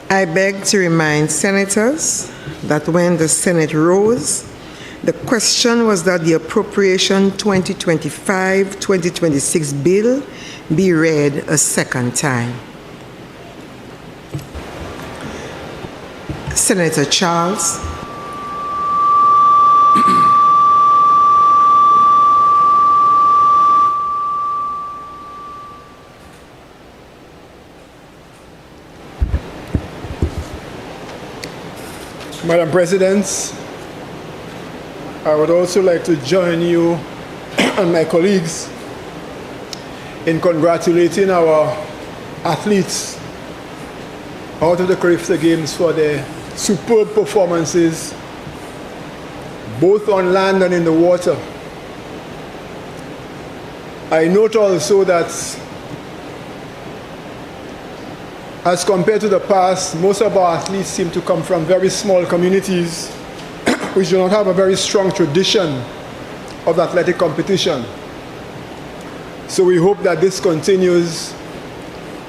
I beg to remind senators that when the Senate rose, the question was that the Appropriation 2025-2026 bill be read a second time. Senator Charles. Madam President, I would also like to join you and my colleagues in congratulating our athletes out of the Caribbean Games for their superb performances, both on land and in the water. I note also that as compared to the past, most of our athletes seem to come from very small communities which do not have a very strong tradition of athletic competition. So we hope that this continues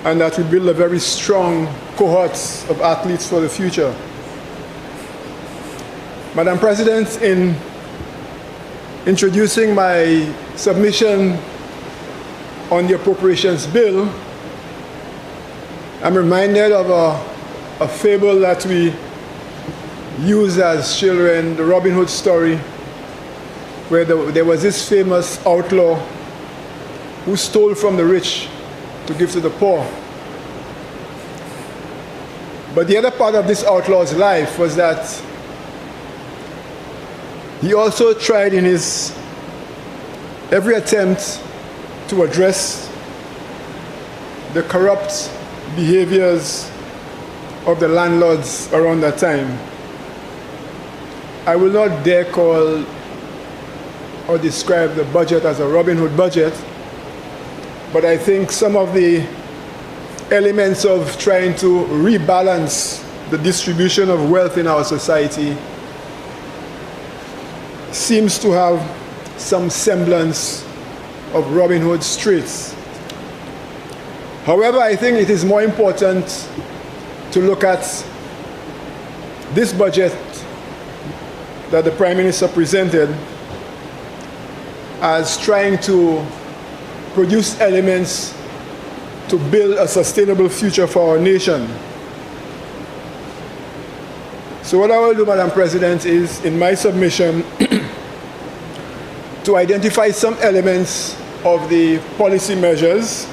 and that we build a very strong cohort of athletes for the future. Madam President, in introducing my submission on the Appropriations Bill, I'm reminded of a fable that we used as children, the Robin Hood story, where there was this famous outlaw who stole from the rich to give to the poor. But the other part of this outlaw's life was that he also tried in his every attempt to address the corrupt behaviors of the landlords around that time. I will not dare call or describe the budget as a Robin Hood budget, but I think some of the elements of trying to rebalance the distribution of wealth in our society seems to have some semblance of Robin Hood's traits. However, I think it is more important to look at this budget that the Prime Minister presented as trying to produce elements to build a sustainable future for our nation. So what I will do, Madam President, is in my submission to identify some elements of the policy measures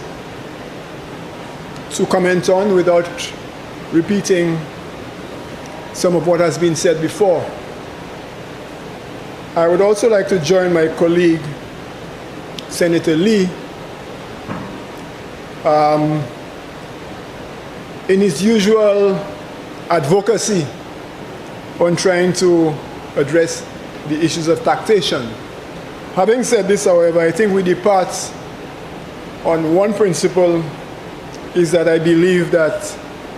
to comment on without repeating some of what has been said before. I would also like to join my colleague, Senator Lee, in his usual advocacy on trying to address the issues of taxation. Having said this, however, I think we depart on one principle, is that I believe that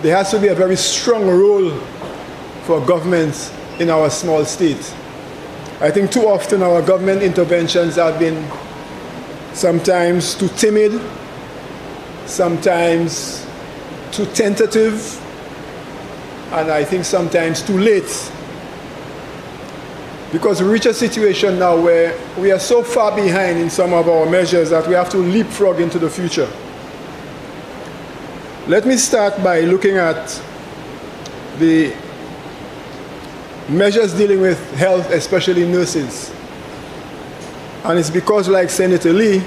there has to be a very strong role for government in our small state. I think too often our government interventions have been sometimes too timid, sometimes too tentative, and I think sometimes too late. Because we reach a situation now where we are so far behind in some of our measures that we have to leapfrog into the future. Let me start by looking at the measures dealing with health, especially nurses. And it's because, like Senator Lee,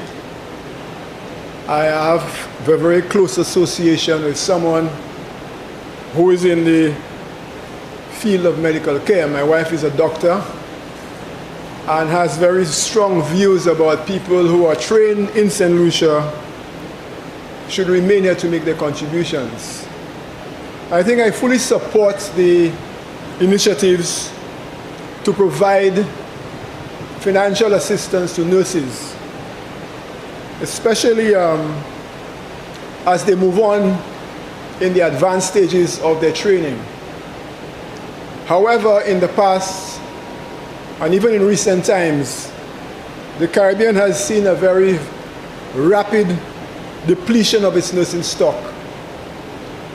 I have a very close association with someone who is in the field of medical care. My wife is a doctor and has very strong views about people who are trained in St. Lucia should remain here to make their contributions. I think I fully support the initiatives to provide financial assistance to nurses, especially as they move on in the advanced stages of their training. However, in the past, and even in recent times, the Caribbean has seen a very rapid depletion of its nursing stock.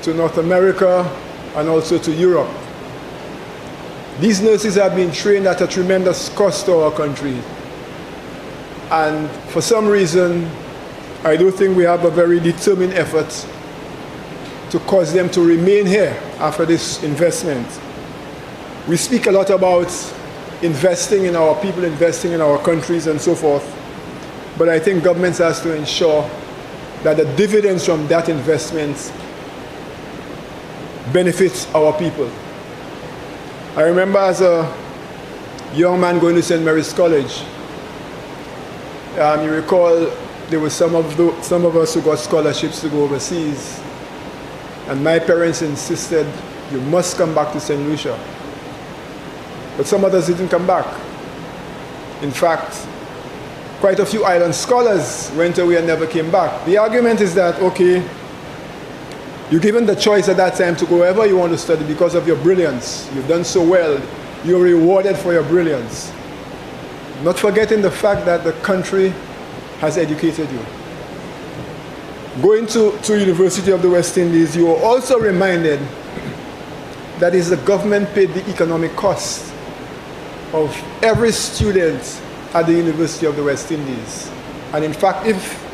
To North America and also to Europe. These nurses have been trained at a tremendous cost to our country. And for some reason, I do think we have a very determined effort to cause them to remain here after this investment. We speak a lot about investing in our people, investing in our countries and so forth, but I think governments has to ensure that the dividends from that investment benefits our people. I remember as a young man going to St. Mary's College, you recall there were some of us who got scholarships to go overseas, and my parents insisted, you must come back to St. Lucia. But some others didn't come back. In fact, quite a few island scholars went away and never came back. The argument is that, okay, you're given the choice at that time to go wherever you want to study because of your brilliance. You've done so well. You're rewarded for your brilliance. Not forgetting the fact that the country has educated you. Going to University of the West Indies, you are also reminded that is the government paid the economic cost of every student at the University of the West Indies. And in fact, if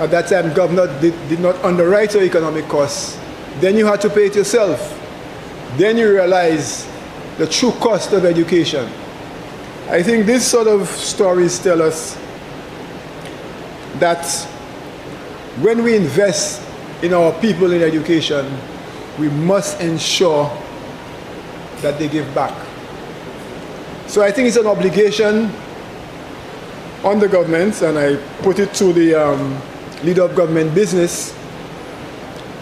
at that time governor did not underwrite your economic costs, then you had to pay it yourself. Then you realize the true cost of education. I think these sort of stories tell us that when we invest in our people in education, we must ensure that they give back. So I think it's an obligation on the government, and I put it to the leader of government business,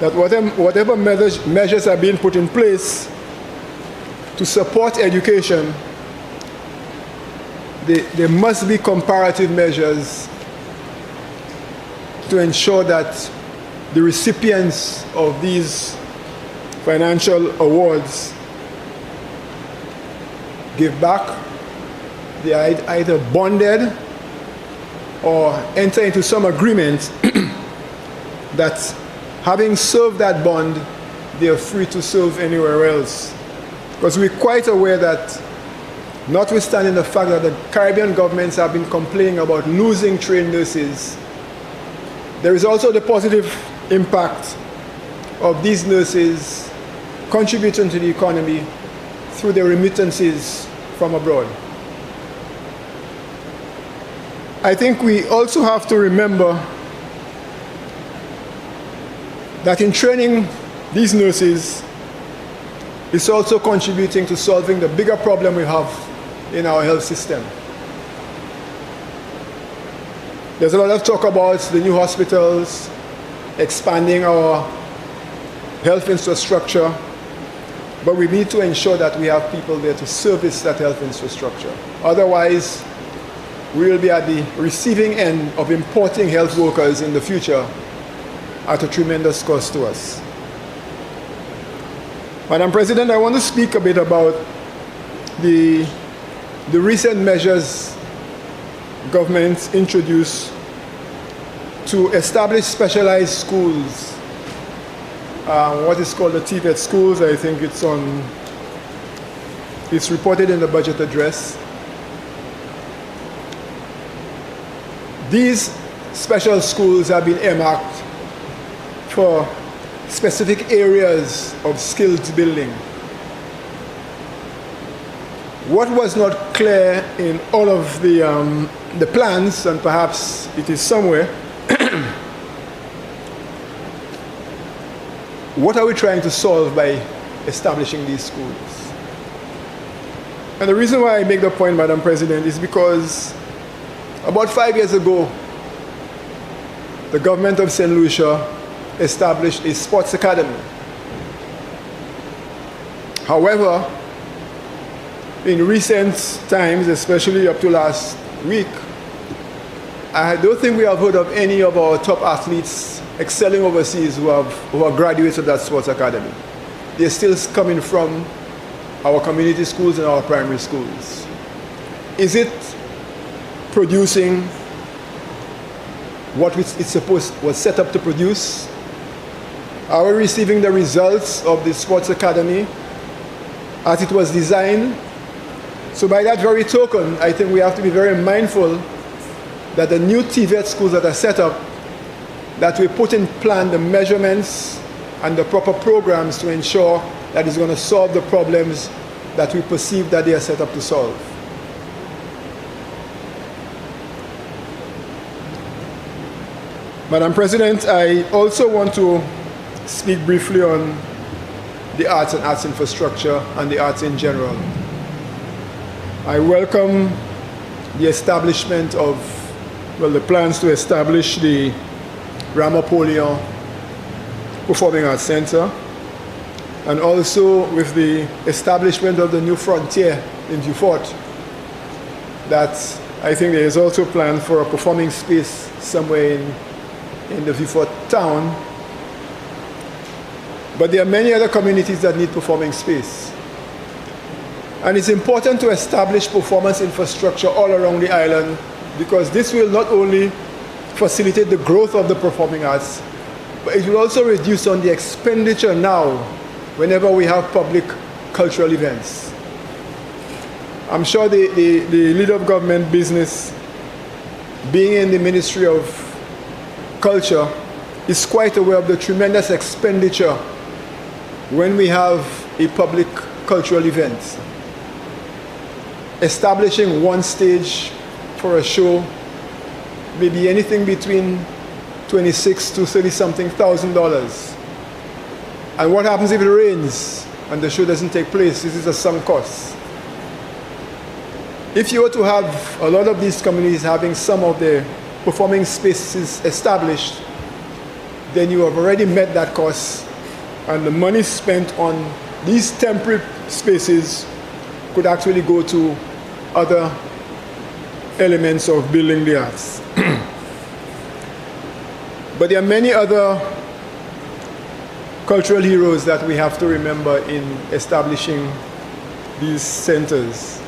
that whatever measures are being put in place to support education, there must be comparative measures to ensure that the recipients of these financial awards give back. They are either bonded or enter into some agreement that having served that bond, they are free to serve anywhere else. Because we're quite aware that, notwithstanding the fact that the Caribbean governments have been complaining about losing trained nurses, there is also the positive impact of these nurses contributing to the economy through their remittances from abroad. I think we also have to remember that in training these nurses, it's also contributing to solving the bigger problem we have in our health system. There's a lot of talk about the new hospitals, expanding our health infrastructure, but we need to ensure that we have people there to service that health infrastructure. Otherwise, we will be at the receiving end of importing health workers in the future at a tremendous cost to us. Madam President, I want to speak a bit about the recent measures government introduced to establish specialized schools, what is called the TVET schools. I think it's reported in the budget address. These special schools have been earmarked for specific areas of skills building. What was not clear in all of the plans, and perhaps it is somewhere, what are we trying to solve by establishing these schools? And the reason why I make the point, Madam President, is because about 5 years ago, the government of St. Lucia established a sports academy. However, in recent times, especially up to last week, I don't think we have heard of any of our top athletes excelling overseas who are graduates of that sports academy. They're still coming from our community schools and our primary schools. Is it producing what it was set up to produce? Are we receiving the results of the sports academy as it was designed? So by that very token, I think we have to be very mindful that the new TVET schools that are set up, that we put in plan the measurements and the proper programs to ensure that it's going to solve the problems that we perceive that they are set up to solve. Madam President, I also want to speak briefly on the arts and arts infrastructure and the arts in general. I welcome the establishment of, well, the plans to establish the Ramaphosa Performing Arts Center, and also with the establishment of the new frontier in Beaufort, that I think there is also a plan for a performing space somewhere in the Beaufort town. But there are many other communities that need performing space. And it's important to establish performance infrastructure all around the island, because this will not only facilitate the growth of the performing arts, but it will also reduce on the expenditure now whenever we have public cultural events. I'm sure the leader of government business, being in the Ministry of Culture, is quite aware of the tremendous expenditure when we have a public cultural event. Establishing one stage for a show may be anything between $26,000 to $30-something thousand. And what happens if it rains and the show doesn't take place? This is a sunk cost. If you were to have a lot of these communities having some of their performing spaces established, then you have already met that cost, and the money spent on these temporary spaces could actually go to other elements of building the arts. But there are many other cultural heroes that we have to remember in establishing these centers.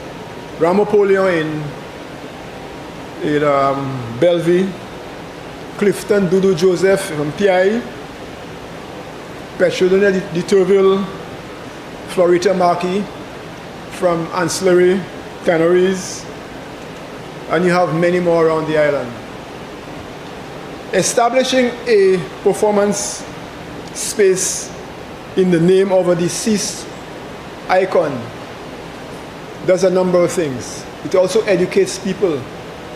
Ramaphosa in Bellevue, Clifton Dudu Joseph from PI, Petronella de Tourville, Florita Markey from Ancillary Canneries, and you have many more around the island. Establishing a performance space in the name of a deceased icon does a number of things. It also educates people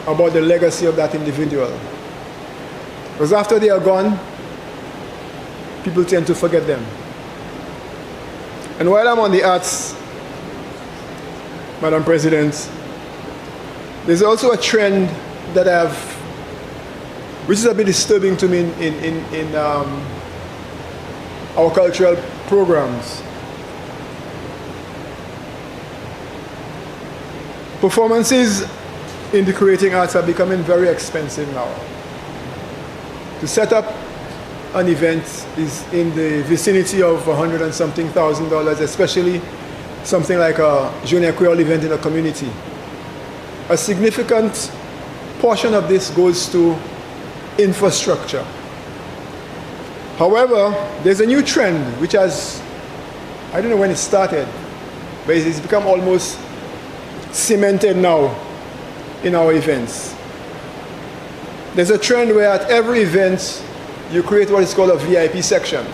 about the legacy of that individual. Because after they are gone, people tend to forget them. And while I'm on the arts, Madam President, there's also a trend that which is a bit disturbing to me in our cultural programs. Performances in the creating arts are becoming very expensive now. To set up an event is in the vicinity of $100 and something thousand, especially something like a Junior Creole event in a community. A significant portion of this goes to infrastructure. However, there's a new trend which has, I don't know when it started, but it's become almost cemented now in our events. There's a trend where at every event you create what is called a VIP section.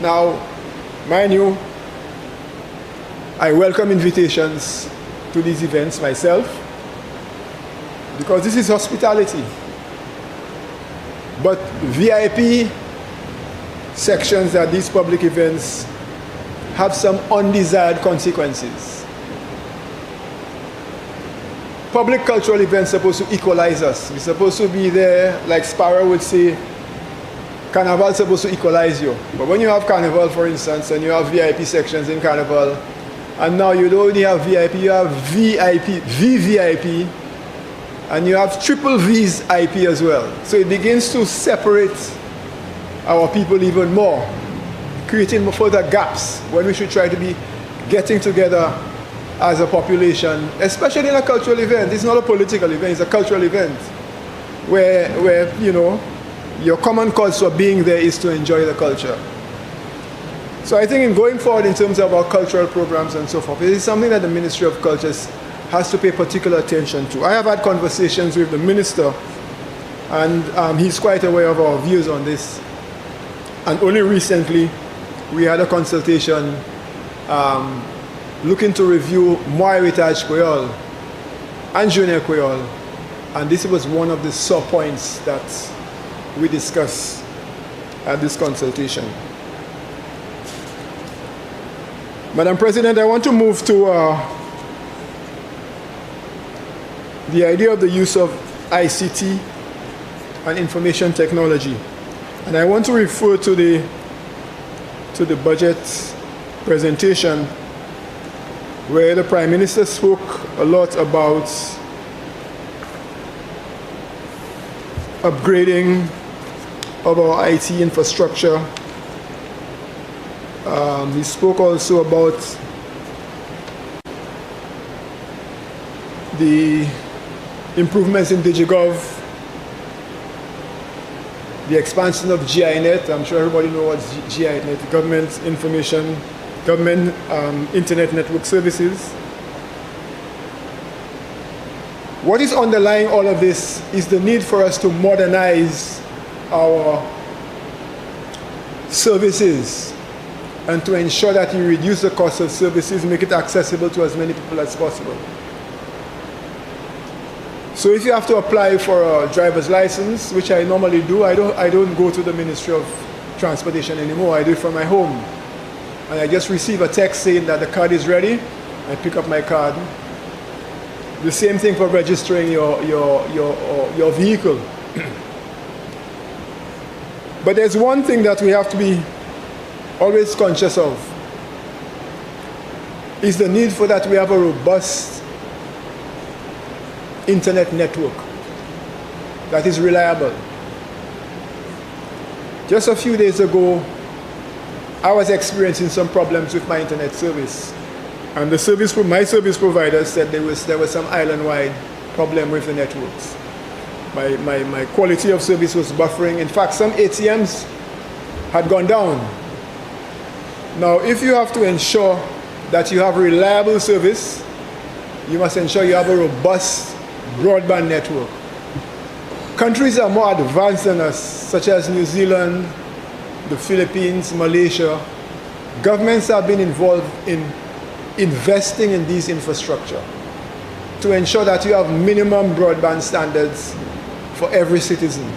Now, mind you, I welcome invitations to these events myself, because this is hospitality. But VIP sections at these public events have some undesired consequences. Public cultural events are supposed to equalize us. We're supposed to be there, like Sparrow would say, Carnival is supposed to equalize you. But when you have Carnival, for instance, and you have VIP sections in Carnival, and now you don't only have VIP, you have VIP, VVIP, and you have triple V's IP as well. So it begins to separate our people even more, creating further gaps when we should try to be getting together as a population, especially in a cultural event. It's not a political event, it's a cultural event where you know, your common cause for being there is to enjoy the culture. So I think in going forward in terms of our cultural programs and so forth, it is something that the Ministry of Culture has to pay particular attention to. I have had conversations with the minister, and he's quite aware of our views on this. And only recently, we had a consultation looking to review Moi Heritage Creole and Junior Creole. And this was one of the sore points that we discussed at this consultation. Madam President, I want to move to the idea of the use of ICT and information technology. And I want to refer to the budget presentation where the Prime Minister spoke a lot about upgrading of our IT infrastructure. He spoke also about the improvements in DigiGov, the expansion of GINet. I'm sure everybody knows what GINet, Government Internet Network Services. What is underlying all of this is the need for us to modernize our services and to ensure that we reduce the cost of services, make it accessible to as many people as possible. So if you have to apply for a driver's license, which I normally do, I don't go to the Ministry of Transportation anymore. I do it from my home. And I just receive a text saying that the card is ready. I pick up my card. The same thing for registering your vehicle. But there's one thing that we have to be always conscious of, is the need for that we have a robust internet network that is reliable. Just a few days ago, I was experiencing some problems with my internet service. And my service provider said there was some island-wide problem with the networks. My quality of service was buffering. In fact, some ATMs had gone down. Now, if you have to ensure that you have reliable service, you must ensure you have a robust broadband network. Countries are more advanced than us, such as New Zealand, the Philippines, Malaysia. Governments have been involved in investing in these infrastructure to ensure that you have minimum broadband standards for every citizen.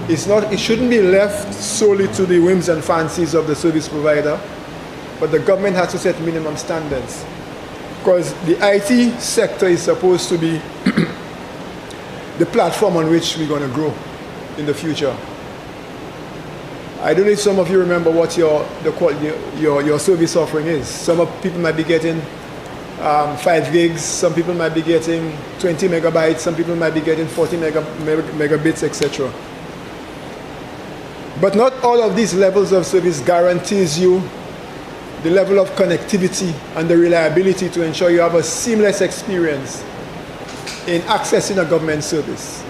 It shouldn't be left solely to the whims and fancies of the service provider, but the government has to set minimum standards. Because the IT sector is supposed to be the platform on which we're going to grow in the future. I don't know if some of you remember what your service offering is. Some people might be getting 5 gigs, some people might be getting 20 megabytes, some people might be getting 40 megabits, etc. But not all of these levels of service guarantees you the level of connectivity and the reliability to ensure you have a seamless experience in accessing a government service.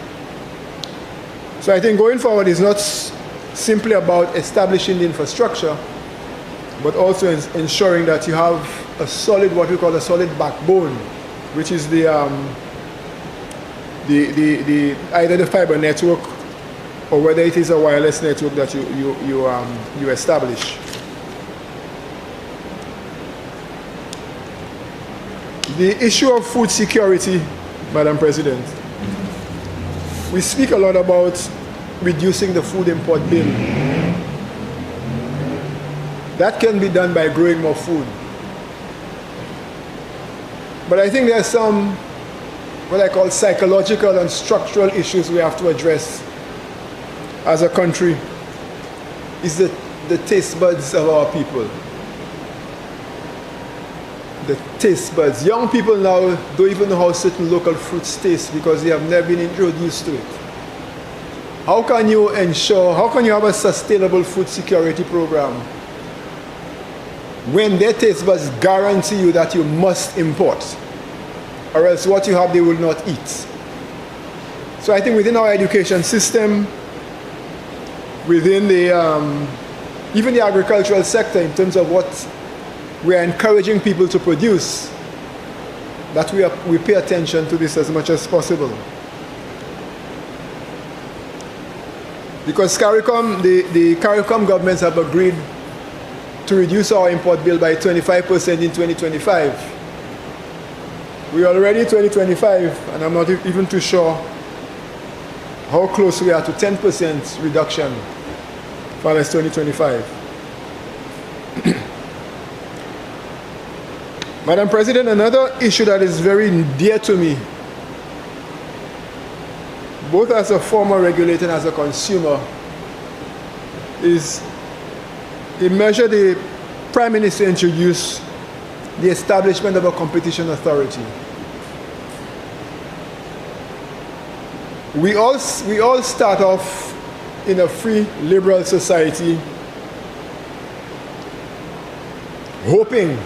So I think going forward is not simply about establishing the infrastructure, but also ensuring that you have a solid, what we call a solid backbone, which is either the fiber network or whether it is a wireless network that you establish. The issue of food security, Madam President. We speak a lot about reducing the food import bill. That can be done by growing more food. But I think there are some, what I call psychological and structural issues we have to address as a country, is the taste buds of our people. The taste buds. Young people now don't even know how certain local fruits taste because they have never been introduced to it. How can you have a sustainable food security program when their taste buds guarantee you that you must import, or else what you have they will not eat? So I think within our education system, within the, even the agricultural sector in terms of what we are encouraging people to produce, that we pay attention to this as much as possible. Because CARICOM, the CARICOM governments have agreed to reduce our import bill by 25% in 2025. We are already in 2025, and I'm not even too sure how close we are to 10% reduction for this 2025. Madam President, another issue that is very dear to me, both as a former regulator and as a consumer, is a measure the Prime Minister introduced, the establishment of a competition authority. We all start off in a free liberal society hoping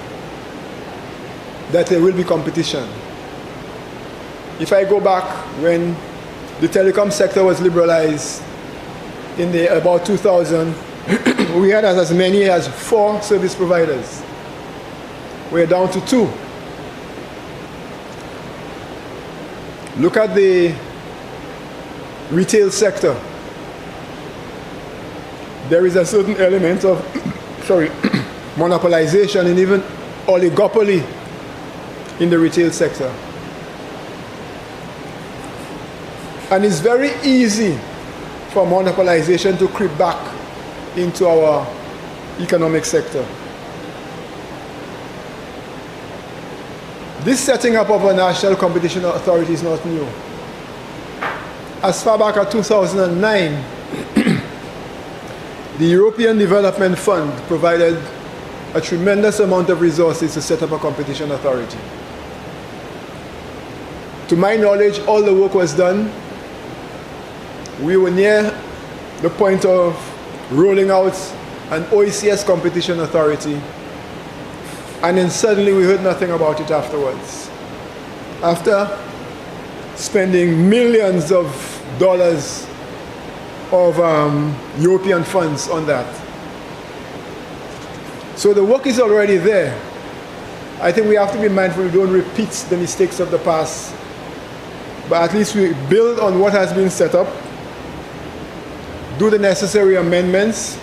that there will be competition. If I go back when the telecom sector was liberalized in about 2000, we had as many as 4 service providers. We're down to 2. Look at the retail sector. There is a certain element of monopolization and even oligopoly in the retail sector. And it's very easy for monopolization to creep back into our economic sector. This setting up of a national competition authority is not new. As far back as 2009, the European Development Fund provided a tremendous amount of resources to set up a competition authority. To my knowledge, all the work was done. We were near the point of rolling out an OECS competition authority, and then suddenly we heard nothing about it afterwards. After spending millions of dollars of European funds on that. So the work is already there. I think we have to be mindful we don't repeat the mistakes of the past, but at least we build on what has been set up, do the necessary amendments,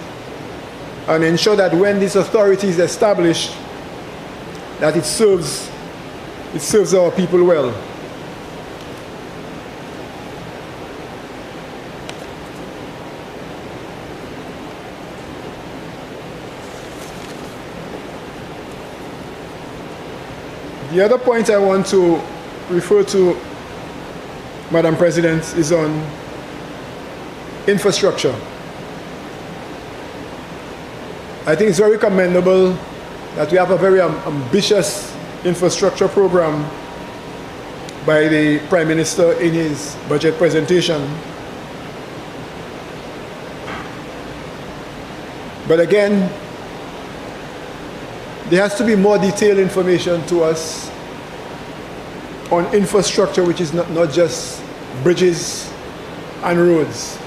and ensure that when this authority is established, that it serves our people well. The other point I want to refer to, Madam President, is on infrastructure. I think it's very commendable that we have a very ambitious infrastructure program by the Prime Minister in his budget presentation. But again, there has to be more detailed information to us on infrastructure, which is not just bridges and roads.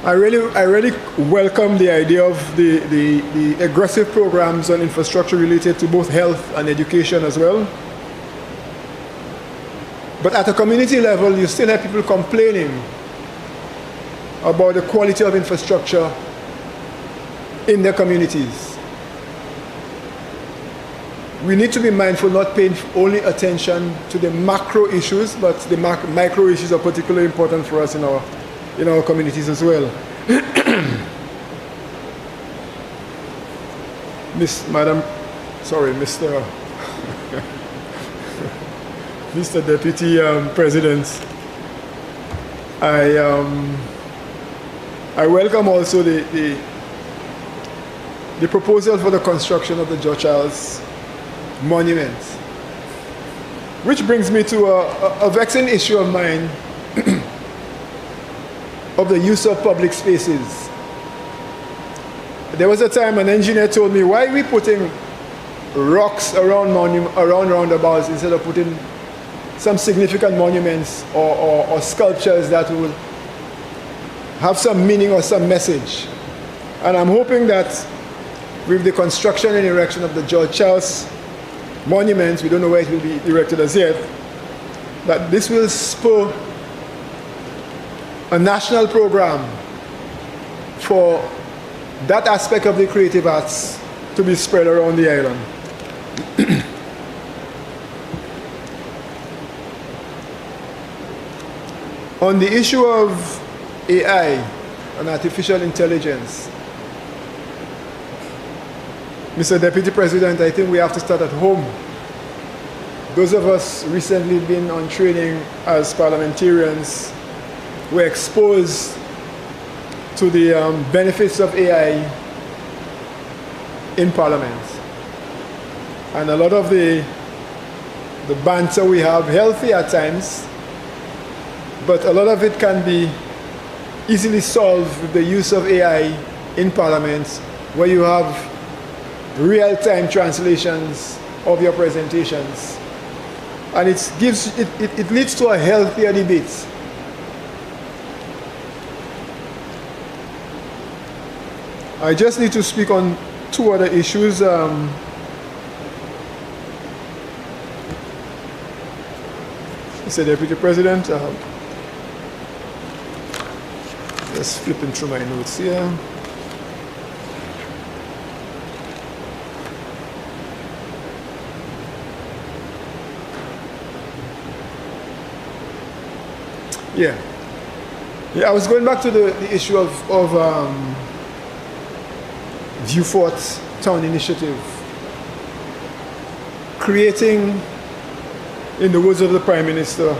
I really welcome the idea of the aggressive programs on infrastructure related to both health and education as well. But at a community level, you still have people complaining about the quality of infrastructure in their communities. We need to be mindful, not paying only attention to the macro issues, but the micro issues are particularly important for us in our communities as well. Mr. Deputy President, I welcome also the proposal for the construction of the George Charles Monument, which brings me to a vexing issue of mine of the use of public spaces. There was a time an engineer told me, why are we putting rocks around roundabouts instead of putting some significant monuments or sculptures that will have some meaning or some message. And I'm hoping that with the construction and erection of the George Charles Monument, we don't know where it will be erected as yet, that this will spur a national program for that aspect of the creative arts to be spread around the island. On the issue of AI and artificial intelligence, Mr. Deputy President, I think we have to start at home. Those of us recently been on training as parliamentarians were exposed to the benefits of AI in Parliament. And a lot of the banter we have, healthy at times, but a lot of it can be easily solved with the use of AI in Parliament, where you have real-time translations of your presentations. And it leads to a healthier debate. I just need to speak on two other issues. Mr. Deputy President, just flipping through my notes here. Yeah, I was going back to the issue of Vieux-Fort Town Initiative, creating, in the words of the Prime Minister,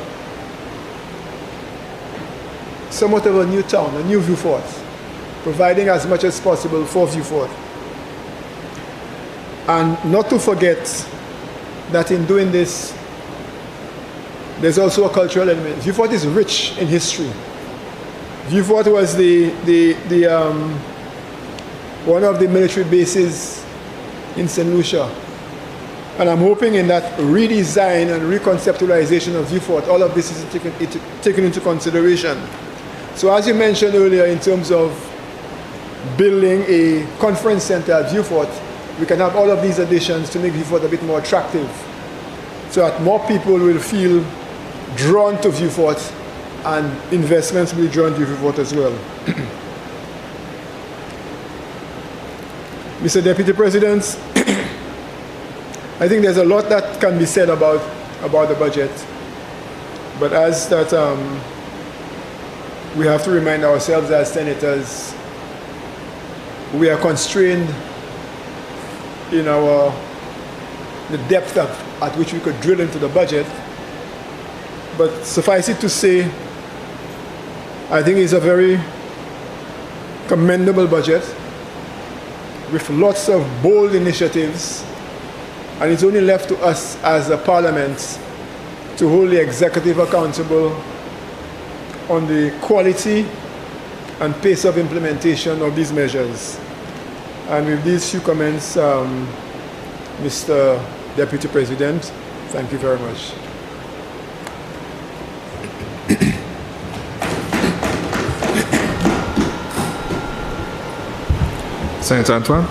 somewhat of a new town, a new Vieux-Fort, providing as much as possible for Vieux-Fort. And not to forget that in doing this, there's also a cultural element. Vieux-Fort is rich in history. Vieux-Fort was one of the military bases in St. Lucia. And I'm hoping in that redesign and reconceptualization of Vieux-Fort, all of this is taken into consideration. So as you mentioned earlier, in terms of building a conference center at Vieux-Fort, we can have all of these additions to make Vieux-Fort a bit more attractive, so that more people will feel drawn to Vieux-Fort and investments will be drawn to Vieux-Fort as well. Mr. Deputy President, I think there's a lot that can be said about the budget, but as that we have to remind ourselves as senators, we are constrained in the depth at which we could drill into the budget. But suffice it to say, I think it's a very commendable budget with lots of bold initiatives, and it's only left to us as a parliament to hold the executive accountable on the quality and pace of implementation of these measures. And with these few comments, Mr. Deputy President, thank you very much. Senator Antoine.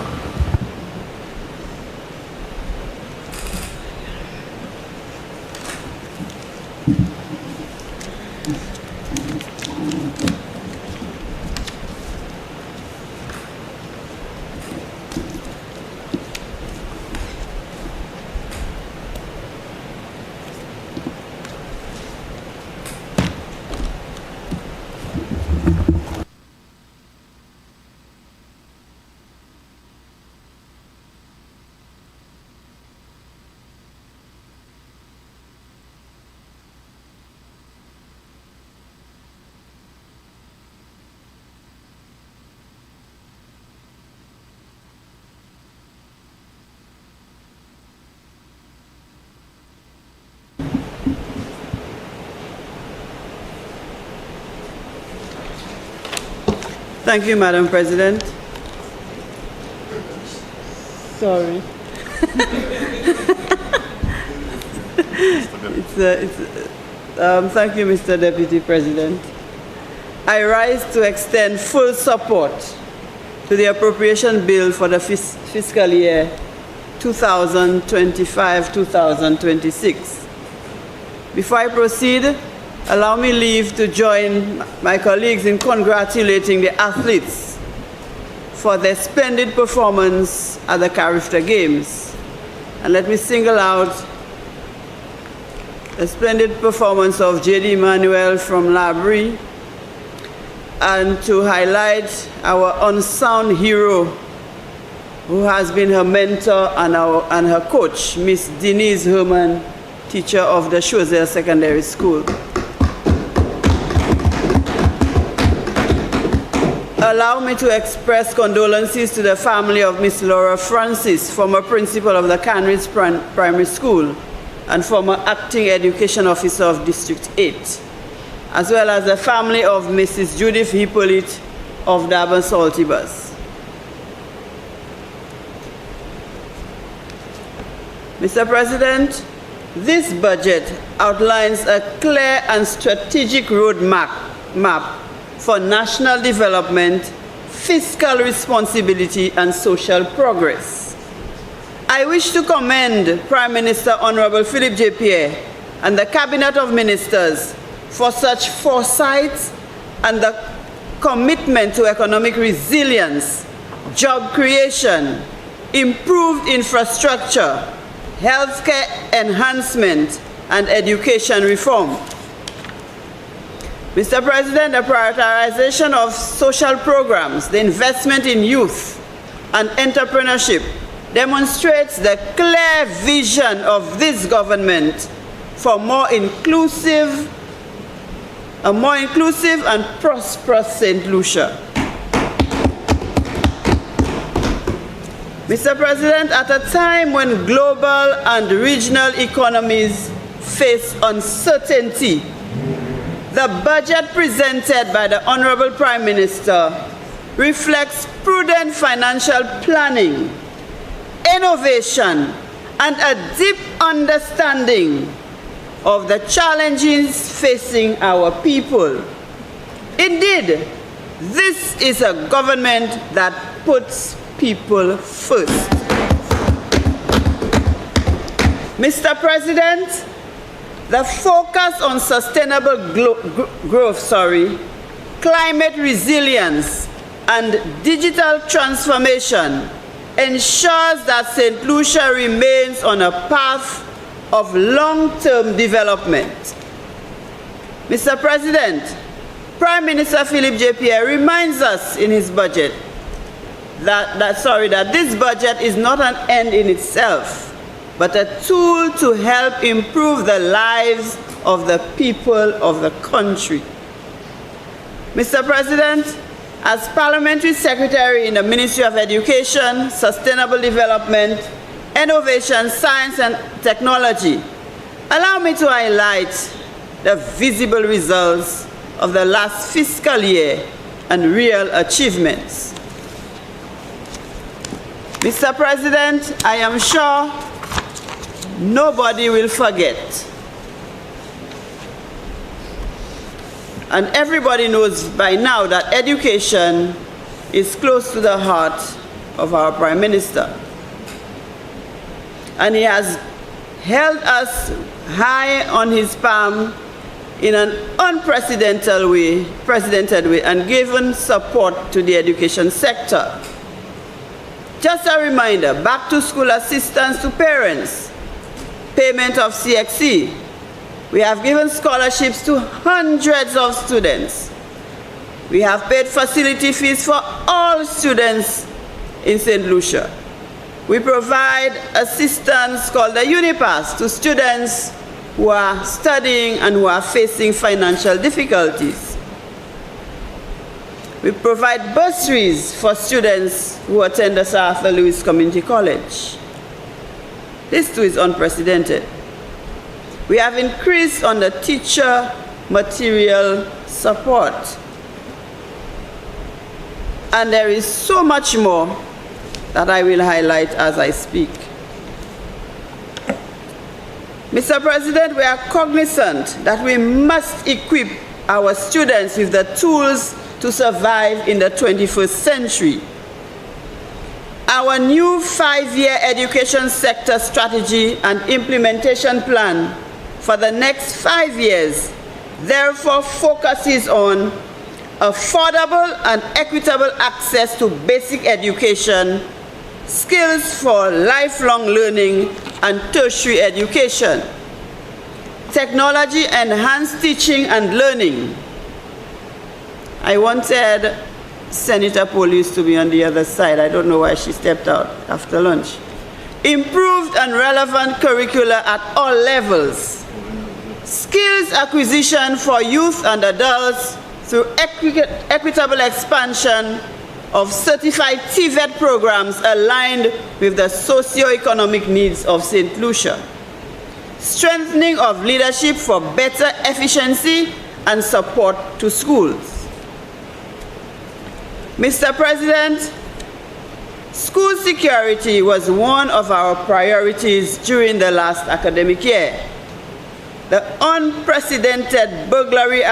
Thank you, Madam President. Sorry. Thank you, Mr. Deputy President. I rise to extend full support to the appropriation bill for the fiscal year 2025-2026. Before I proceed, allow me leave to join my colleagues in congratulating the athletes for their splendid performance at the Carifta Games. And let me single out the splendid performance of J.D. Manuel from Labrie, and to highlight our unsung hero, who has been her mentor and her coach, Miss Denise Herman, teacher of the Choiseul Secondary School. Allow me to express condolences to the family of Miss Laura Francis, former principal of the Canridge Primary School and former acting education officer of District 8, as well as the family of Mrs. Judith Hippolyte of Durban Saltibus. Mr. President, this budget outlines a clear and strategic roadmap for national development, fiscal responsibility, and social progress. I wish to commend Prime Minister Honorable Philip J. Pierre and the Cabinet of Ministers for such foresight and the commitment to economic resilience, job creation, improved infrastructure, healthcare enhancement, and education reform. Mr. President, the prioritization of social programs, the investment in youth and entrepreneurship demonstrates the clear vision of this government for a more inclusive and prosperous St. Lucia. Mr. President, at a time when global and regional economies face uncertainty, the budget presented by the Honorable Prime Minister reflects prudent financial planning, innovation, and a deep understanding of the challenges facing our people. Indeed, this is a government that puts people first. Mr. President, the focus on sustainable growth, climate resilience, and digital transformation ensures that St. Lucia remains on a path of long-term development. Mr. President, Prime Minister Philip J. Pierre reminds us in his budget that this budget is not an end in itself, but a tool to help improve the lives of the people of the country. Mr. President, as Parliamentary Secretary in the Ministry of Education, Sustainable Development, Innovation, Science and Technology, allow me to highlight the visible results of the last fiscal year and real achievements. Mr. President, I am sure nobody will forget, and everybody knows by now, that education is close to the heart of our Prime Minister. And he has held us high on his palm in an unprecedented way, and given support to the education sector. Just a reminder, back-to-school assistance to parents, payment of CXC. We have given scholarships to hundreds of students. We have paid facility fees for all students in St. Lucia. We provide assistance called the Unipass to students who are studying and who are facing financial difficulties. We provide bursaries for students who attend the Sir Arthur Lewis Community College. This too is unprecedented. We have increased on the teacher material support. And there is so much more that I will highlight as I speak. Mr. President, we are cognizant that we must equip our students with the tools to survive in the 21st century. Our new 5-year education sector strategy and implementation plan for the next 5 years therefore focuses on affordable and equitable access to basic education, skills for lifelong learning and tertiary education, technology-enhanced teaching and learning. I wanted Senator Police to be on the other side. I don't know why she stepped out after lunch. Improved and relevant curricula at all levels. Skills acquisition for youth and adults through equitable expansion of certified TVET programs aligned with the socio-economic needs of St. Lucia. Strengthening of leadership for better efficiency and support to schools. Mr. President, school security was one of our priorities during the last academic year. The unprecedented budgetary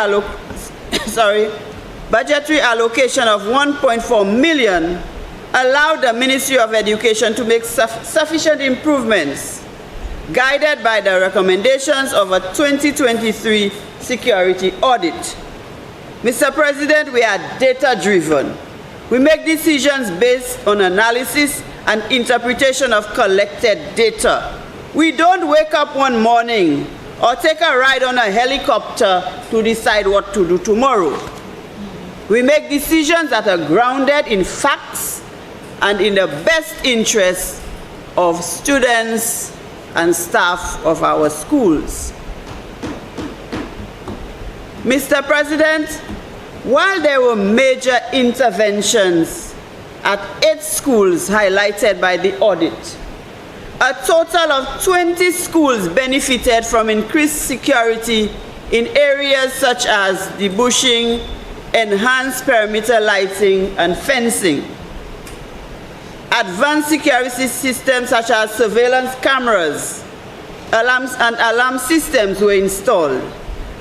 allocation of $1.4 million allowed the Ministry of Education to make sufficient improvements, guided by the recommendations of a 2023 security audit. Mr. President, we are data-driven. We make decisions based on analysis and interpretation of collected data. We don't wake up one morning or take a ride on a helicopter to decide what to do tomorrow. We make decisions that are grounded in facts and in the best interests of students and staff of our schools. Mr. President, while there were major interventions at 8 schools highlighted by the audit, a total of 20 schools benefited from increased security in areas such as debushing, enhanced perimeter lighting and fencing. Advanced security systems such as surveillance cameras, alarms and alarm systems were installed.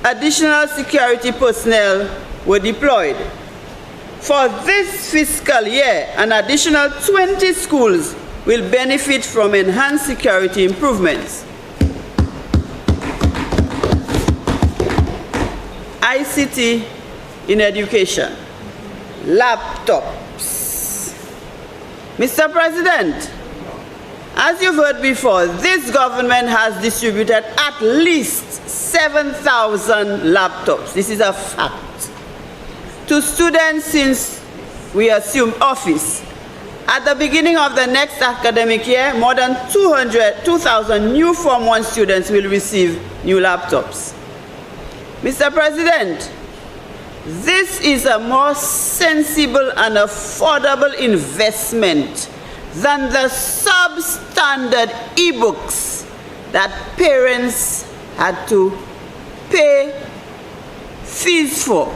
Additional security personnel were deployed. For this fiscal year, an additional 20 schools will benefit from enhanced security improvements. ICT in education, laptops. Mr. President, as you've heard before, this government has distributed at least 7,000 laptops. This is a fact. To students since we assumed office. At the beginning of the next academic year, more than 2,000 new Form 1 students will receive new laptops. Mr. President, this is a more sensible and affordable investment than the substandard e-books that parents had to pay fees for.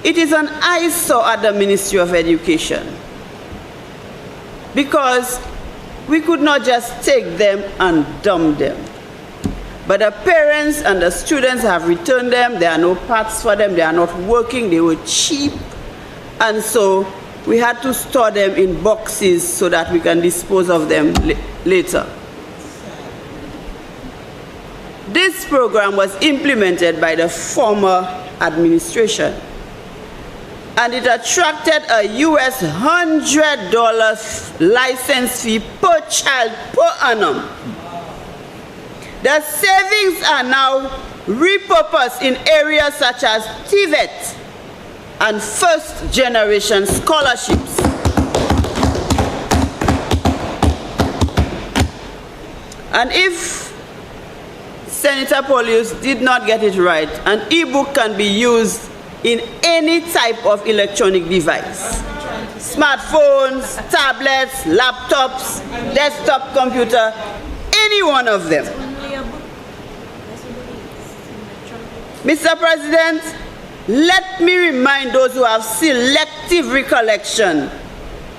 It is an eyesore at the Ministry of Education because we could not just take them and dump them. But the parents and the students have returned them. There are no parts for them. They are not working. They were cheap. And so we had to store them in boxes so that we can dispose of them later. This program was implemented by the former administration. And it attracted a US $100 license fee per child per annum. The savings are now repurposed in areas such as TVET and first-generation scholarships. And if Senator Polius did not get it right, an e-book can be used in any type of electronic device. Smartphones, tablets, laptops, desktop computer, any one of them. Mr. President, let me remind those who have selective recollection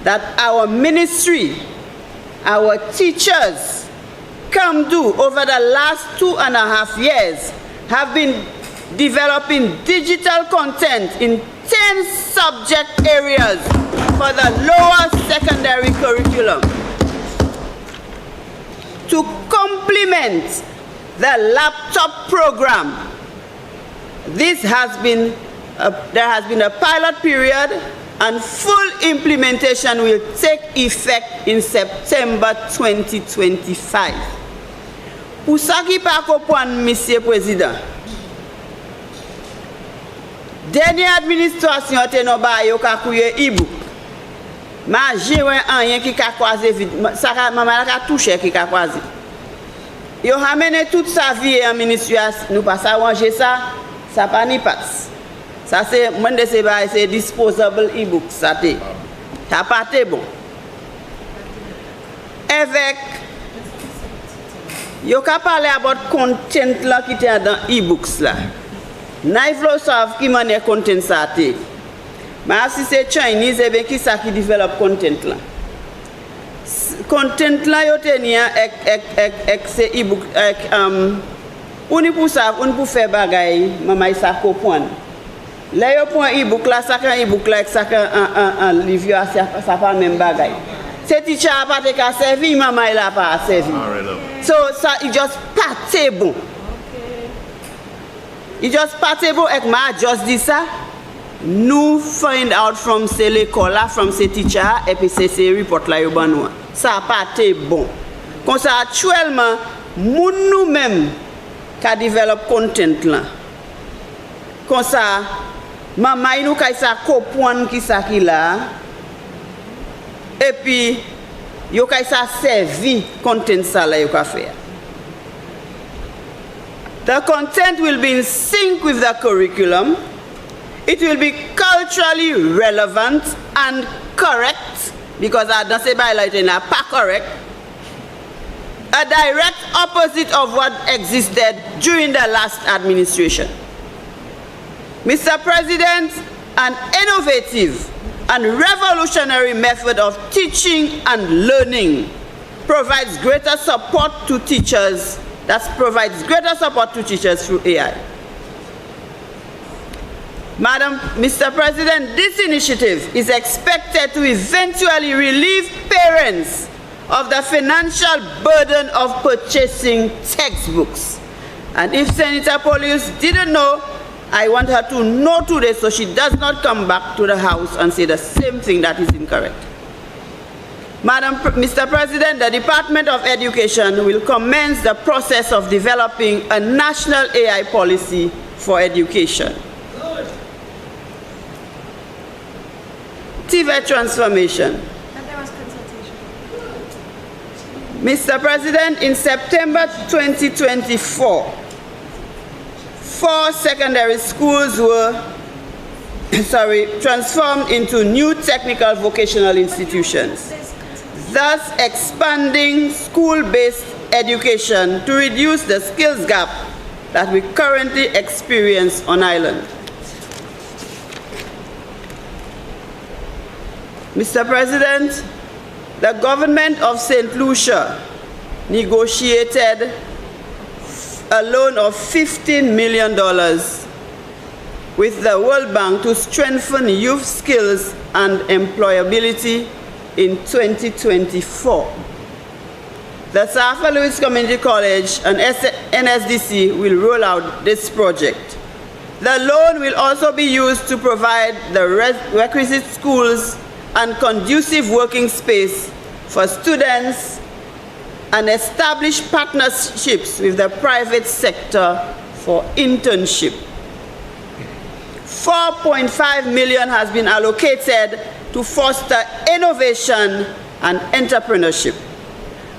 that our ministry, our teachers, over the last 2.5 years have been developing digital content in 10 subject areas for the lower secondary curriculum. To complement the laptop program, there has been a pilot period, and full implementation will take effect in September 2025. Pour ça qui pas comprendre, Monsieur Président, dernière administration te no ba yo ka kouye e-book. Ma jewe rien qui ka croiser vite, ça maman ka toucher qui ka croiser. Yo ramène toute sa vie en ministère, nous pas ça ranger ça, ça pas ni passe. Ça c'est moi de c'est disposable e-book ça té. Ça pas té bon. Avec yo ka parler about content là qui était dans e-books là. Naivlo savent qui manière content ça té. Mais si c'est Chinese et bien qui ça qui développe content là. Content là yo tenia ek c'est e-book ek on pour ça on pour faire bagay maman ça comprendre. Là yo point e-book là ça kan e-book là ça kan un livre ça pas même bagay. C'est teacher a pas te ka servi maman il a pas servi. So ça it just pas bon. It just pas bon ek ma just dit ça. Nous find out from c'est l'école là from ces teacher et puis c'est report là yo ban nous. Ça pas bon. Comme ça actuellement nous même ka develop content là. Comme ça maman il nous kay ça comprendre qui ça qui là. Et puis yo kay ça servi content ça là yo ka faire. The content will be in sync with the curriculum. It will be culturally relevant and correct, because I don't say by like not correct. A direct opposite of what existed during the last administration. Mr. President, an innovative and revolutionary method of teaching and learning provides greater support to teachers. Provides greater support to teachers through AI. Mr. President, this initiative is expected to eventually relieve parents of the financial burden of purchasing textbooks. And if Senator Polius didn't know, I want her to know today so she does not come back to the House and say the same thing that is incorrect. Mr. President, the Department of Education will commence the process of developing a national AI policy for education. TVET transformation. And there was consultation. Mr. President, in September 2024, 4 secondary schools were transformed into new technical vocational institutions, thus expanding school-based education to reduce the skills gap that we currently experience on island. Mr. President, the government of St. Lucia negotiated a loan of $15 million with the World Bank to strengthen youth skills and employability in 2024. The South Louis Community College and NSDC will roll out this project. The loan will also be used to provide the requisite schools and conducive working space for students and establish partnerships with the private sector for internship. $4.5 million has been allocated to foster innovation and entrepreneurship.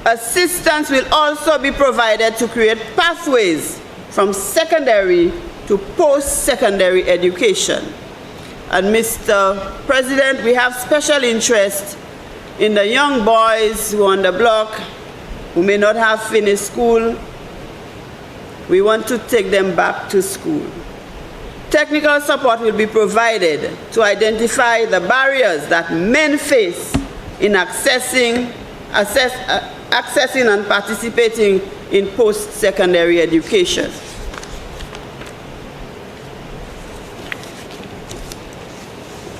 Assistance will also be provided to create pathways from secondary to post-secondary education. And Mr. President, we have special interest in the young boys who are on the block, who may not have finished school. We want to take them back to school. Technical support will be provided to identify the barriers that men face in accessing and participating in post-secondary education.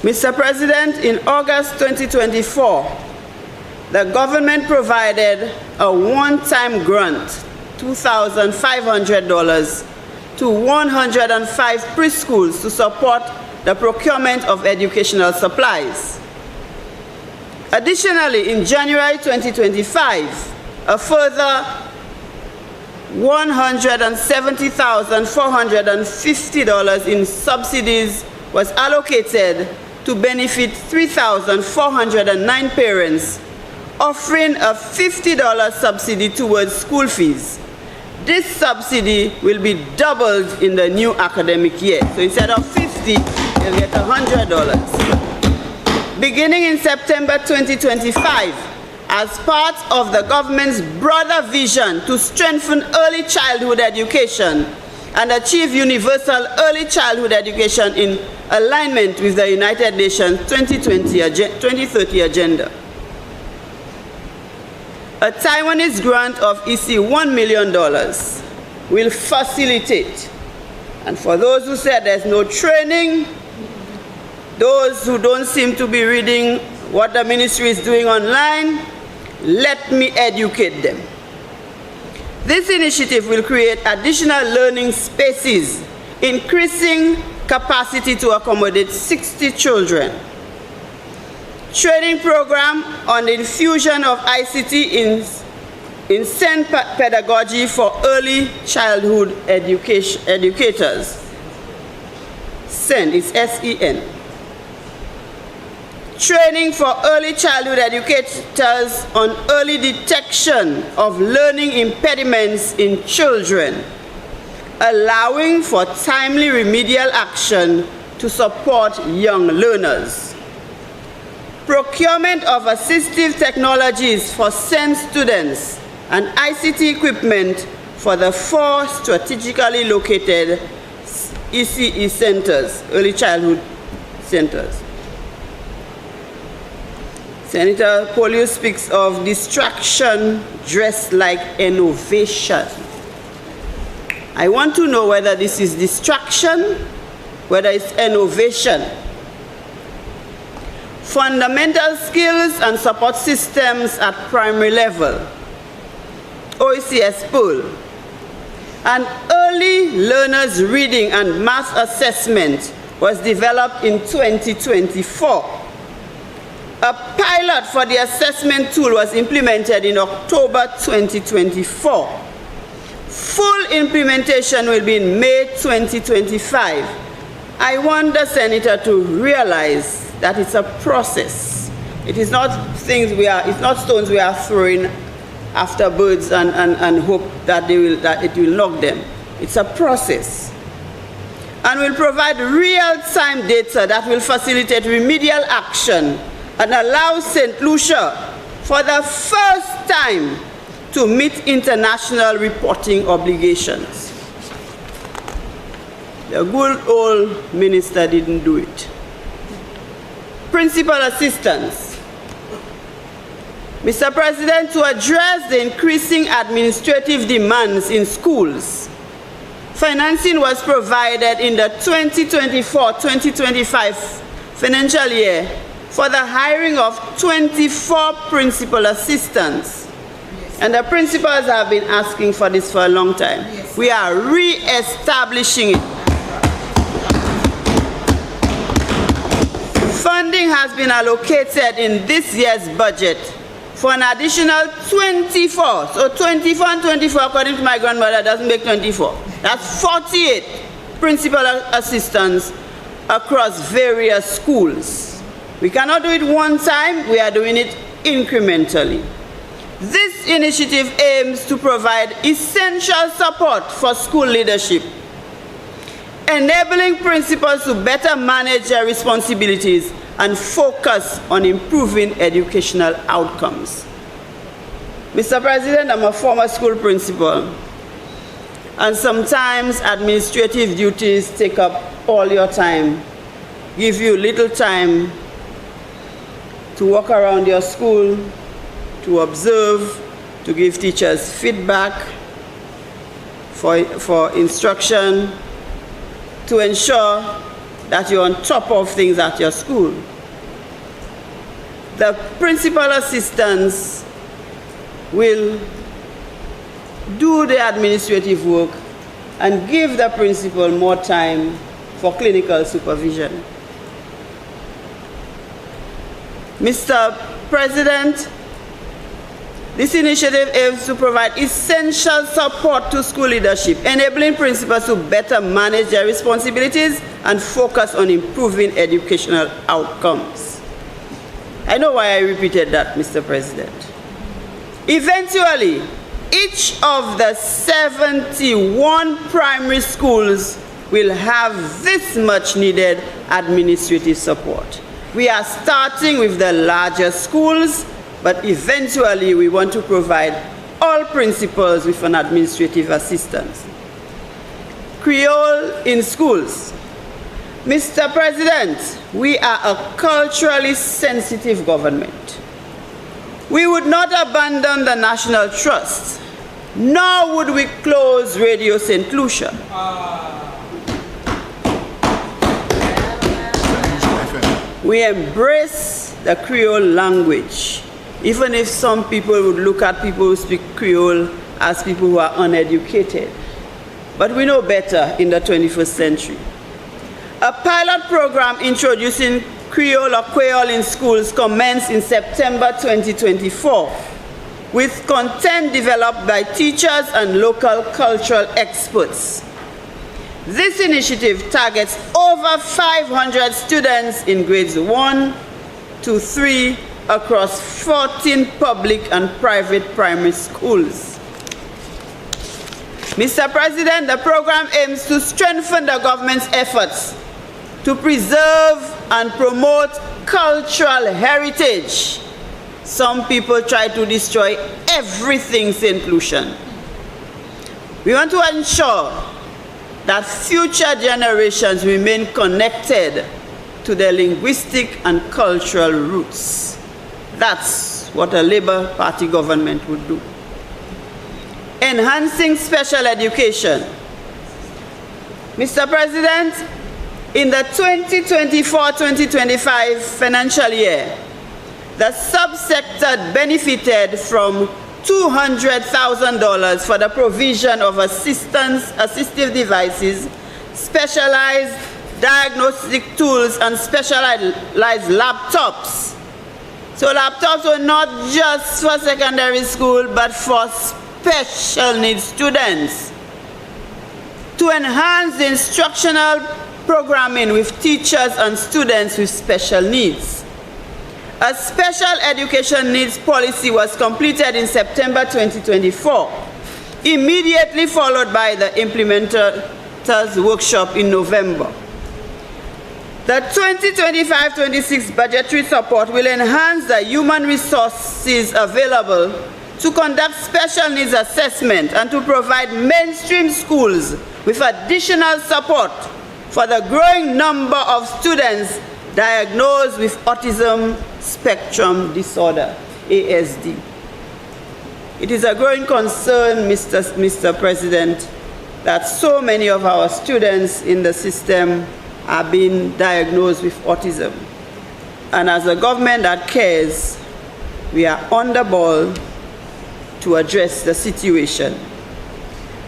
Mr. President, in August 2024, the government provided a one-time grant, $2,500, to 105 preschools to support the procurement of educational supplies. Additionally, in January 2025, a further $170,450 in subsidies was allocated to benefit 3,409 parents, offering a $50 subsidy towards school fees. This subsidy will be doubled in the new academic year. So instead of $50, you'll get $100. Beginning in September 2025, as part of the government's broader vision to strengthen early childhood education and achieve universal early childhood education in alignment with the United Nations 2030 agenda. A Taiwanese grant of EC $1 million will facilitate. And for those who said there's no training, those who don't seem to be reading what the ministry is doing online, let me educate them. This initiative will create additional learning spaces, increasing capacity to accommodate 60 children. Training program on the infusion of ICT in SEN pedagogy for early childhood educators. SEN is S-E-N. Training for early childhood educators on early detection of learning impediments in children, allowing for timely remedial action to support young learners. Procurement of assistive technologies for SEN students and ICT equipment for the 4 strategically located ECE centers, early childhood centers. Senator Polio speaks of distraction dressed like innovation. I want to know whether this is distraction, whether it's innovation. Fundamental skills and support systems at primary level, OECS poll, an early learners reading and math assessment was developed in 2024. A pilot for the assessment tool was implemented in October 2024. Full implementation will be in May 2025. I want the Senator to realize that it's a process. It is not it's not stones we are throwing after birds and hope that it will knock them. It's a process. And will provide real-time data that will facilitate remedial action and allow St. Lucia, for the first time, to meet international reporting obligations. The good old minister didn't do it. Principal assistance. Mr. President, to address the increasing administrative demands in schools, financing was provided in the 2024-2025 financial year for the hiring of 24 principal assistants. Yes. And the principals have been asking for this for a long time. Yes. We are re-establishing it. Funding has been allocated in this year's budget for an additional 24. So 24 and 24, according to my grandmother, doesn't make 24. That's 48 principal assistants across various schools. We cannot do it one time, we are doing it incrementally. This initiative aims to provide essential support for school leadership, enabling principals to better manage their responsibilities and focus on improving educational outcomes. Mr. President, I'm a former school principal, and sometimes administrative duties take up all your time, give you little time to walk around your school, to observe, to give teachers feedback, for instruction, to ensure that you're on top of things at your school. The principal assistants will do the administrative work and give the principal more time for clinical supervision. Mr. President, this initiative aims to provide essential support to school leadership, enabling principals to better manage their responsibilities and focus on improving educational outcomes. I know why I repeated that, Mr. President. Eventually, each of the 71 primary schools will have this much needed administrative support. We are starting with the larger schools, but eventually we want to provide all principals with an administrative assistance. Creole in schools. Mr. President, we are a culturally sensitive government. We would not abandon the National Trust, nor would we close Radio St. Lucia. We embrace the Creole language, even if some people would look at people who speak Creole as people who are uneducated. But we know better in the 21st century. A pilot program introducing Creole or Creole in schools commenced in September 2024, with content developed by teachers and local cultural experts. This initiative targets over 500 students in grades 1 to 3 across 14 public and private primary schools. Mr. President, the program aims to strengthen the government's efforts to preserve and promote cultural heritage. Some people try to destroy everything St. Lucian. We want to ensure that future generations remain connected to their linguistic and cultural roots. That's what a Labour Party government would do. Enhancing special education. Mr. President, in the 2024-2025 financial year, the subsector benefited from $200,000 for the provision of assistive devices, specialized diagnostic tools, and specialized laptops. So laptops were not just for secondary school, but for special needs students. To enhance the instructional programming with teachers and students with special needs. A special education needs policy was completed in September 2024, immediately followed by the implementers workshop in November. The 2025-26 budgetary support will enhance the human resources available to conduct special needs assessment and to provide mainstream schools with additional support for the growing number of students diagnosed with autism spectrum disorder, ASD. It is a growing concern, Mr. President, that so many of our students in the system are being diagnosed with autism. And as a government that cares, we are on the ball to address the situation.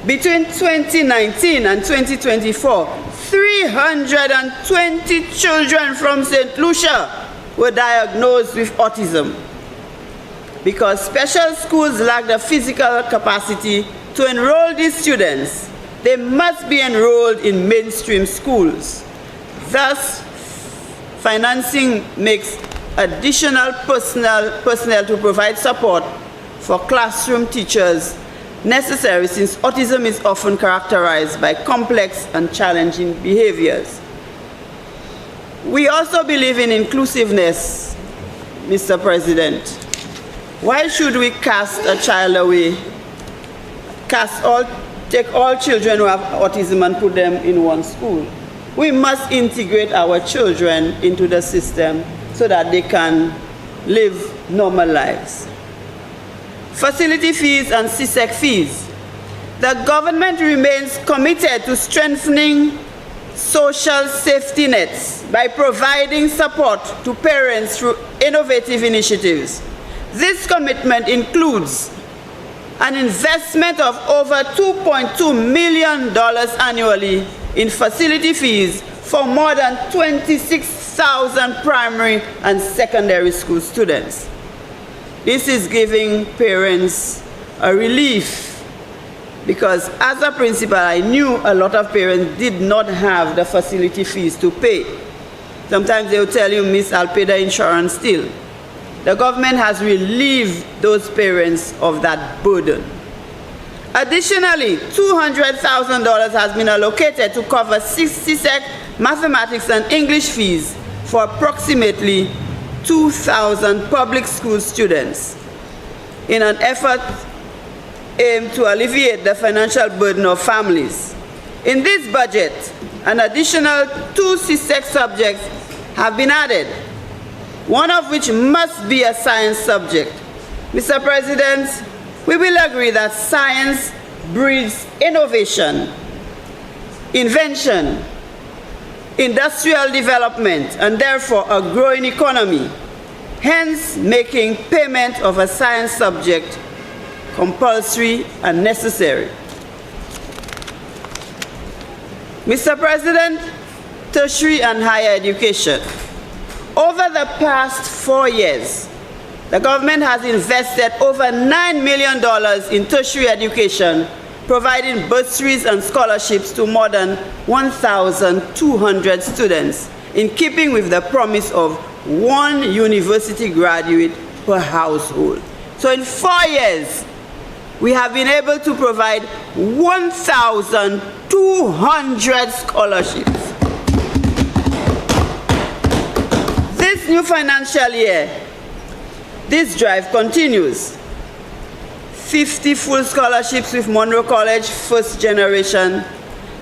Between 2019 and 2024, 320 children from St. Lucia were diagnosed with autism. Because special schools lack the physical capacity to enroll these students, they must be enrolled in mainstream schools. Thus, financing makes additional personnel to provide support for classroom teachers necessary, since autism is often characterized by complex and challenging behaviors. We also believe in inclusiveness, Mr. President. Why should we cast a child away, take all children who have autism and put them in one school? We must integrate our children into the system so that they can live normal lives. Facility fees and CSEC fees. The government remains committed to strengthening social safety nets by providing support to parents through innovative initiatives. This commitment includes an investment of over $2.2 million annually in facility fees for more than 26,000 primary and secondary school students. This is giving parents a relief, because as a principal, I knew a lot of parents did not have the facility fees to pay. Sometimes they will tell you, Miss, I'll pay the insurance still. The government has relieved those parents of that burden. Additionally, $200,000 has been allocated to cover CSEC mathematics and English fees for approximately 2,000 public school students in an effort aimed to alleviate the financial burden of families. In this budget, an additional 2 CSEC subjects have been added, one of which must be a science subject. Mr. President, we will agree that science breeds innovation, invention, industrial development, and therefore a growing economy, hence making payment of a science subject compulsory and necessary. Mr. President, tertiary and higher education. Over the past 4 years, the government has invested over $9 million in tertiary education, providing bursaries and scholarships to more than 1,200 students, in keeping with the promise of 1 university graduate per household. So in 4 years, we have been able to provide 1,200 scholarships. This new financial year, this drive continues. 50 full scholarships with Monroe College, first generation,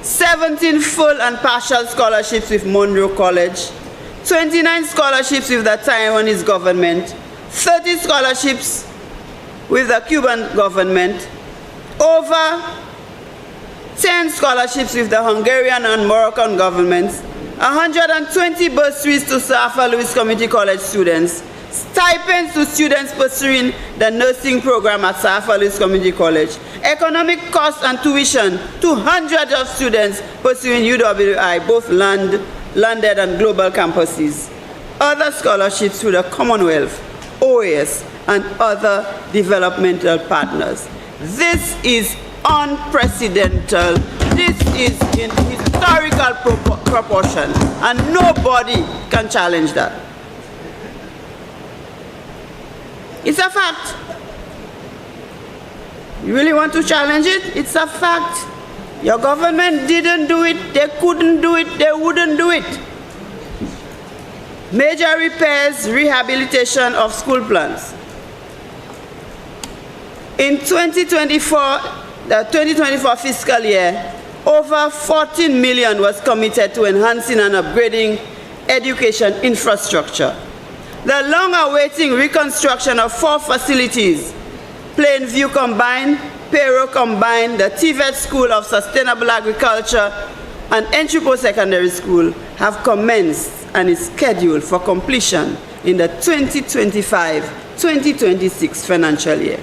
17 full and partial scholarships with Monroe College, 29 scholarships with the Taiwanese government, 30 scholarships with the Cuban government, over 10 scholarships with the Hungarian and Moroccan governments, 120 bursaries to Sir Arthur Lewis Community College students, stipends to students pursuing the nursing program at Sir Arthur Lewis Community College, economic costs and tuition to hundreds of students pursuing UWI, both landed and global campuses, other scholarships to the Commonwealth, OAS, and other developmental partners. This is unprecedented. This is in historical proportion, and nobody can challenge that. It's a fact. You really want to challenge it? It's a fact. Your government didn't do it, they couldn't do it, they wouldn't do it. Major repairs, rehabilitation of school plans. In 2024, the 2024 fiscal year, over $14 million was committed to enhancing and upgrading education infrastructure. The long-awaiting reconstruction of 4 facilities, Plainview Combined, Pero Combined, the TVET School of Sustainable Agriculture, and Enchupo Secondary School, have commenced and is scheduled for completion in the 2025-2026 financial year.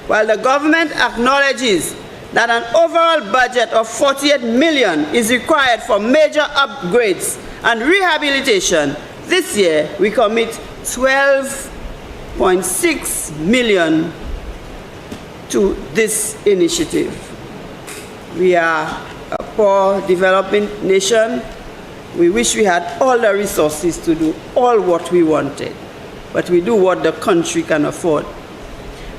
While the government acknowledges that an overall budget of $48 million is required for major upgrades and rehabilitation, this year we commit $12.6 million to this initiative. We are a poor developing nation. We wish we had all the resources to do all what we wanted, but we do what the country can afford.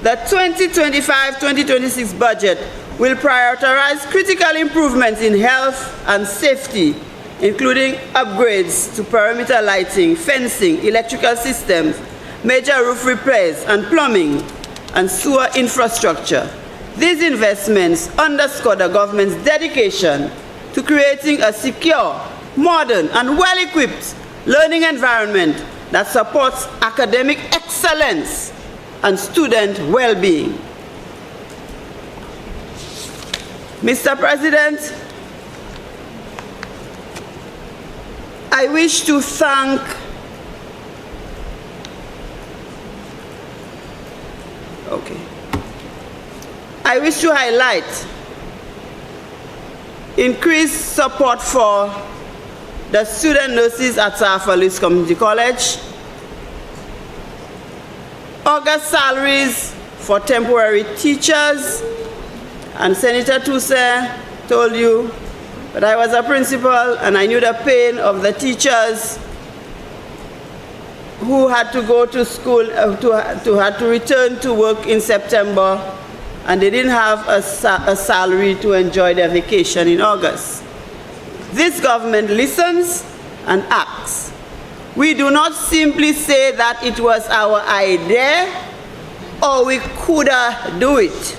The 2025-2026 budget will prioritize critical improvements in health and safety, including upgrades to perimeter lighting, fencing, electrical systems, major roof repairs, and plumbing and sewer infrastructure. These investments underscore the government's dedication to creating a secure, modern, and well-equipped learning environment that supports academic excellence and student well-being. Mr. President, I wish to thank I wish to highlight increased support for the student nurses at South Community College, August salaries for temporary teachers, and Senator Tousse told you that I was a principal and I knew the pain of the teachers who had to go to school, had to return to work in September, and they didn't have a salary to enjoy their vacation in August. This government listens and acts. We do not simply say that it was our idea or we could do it.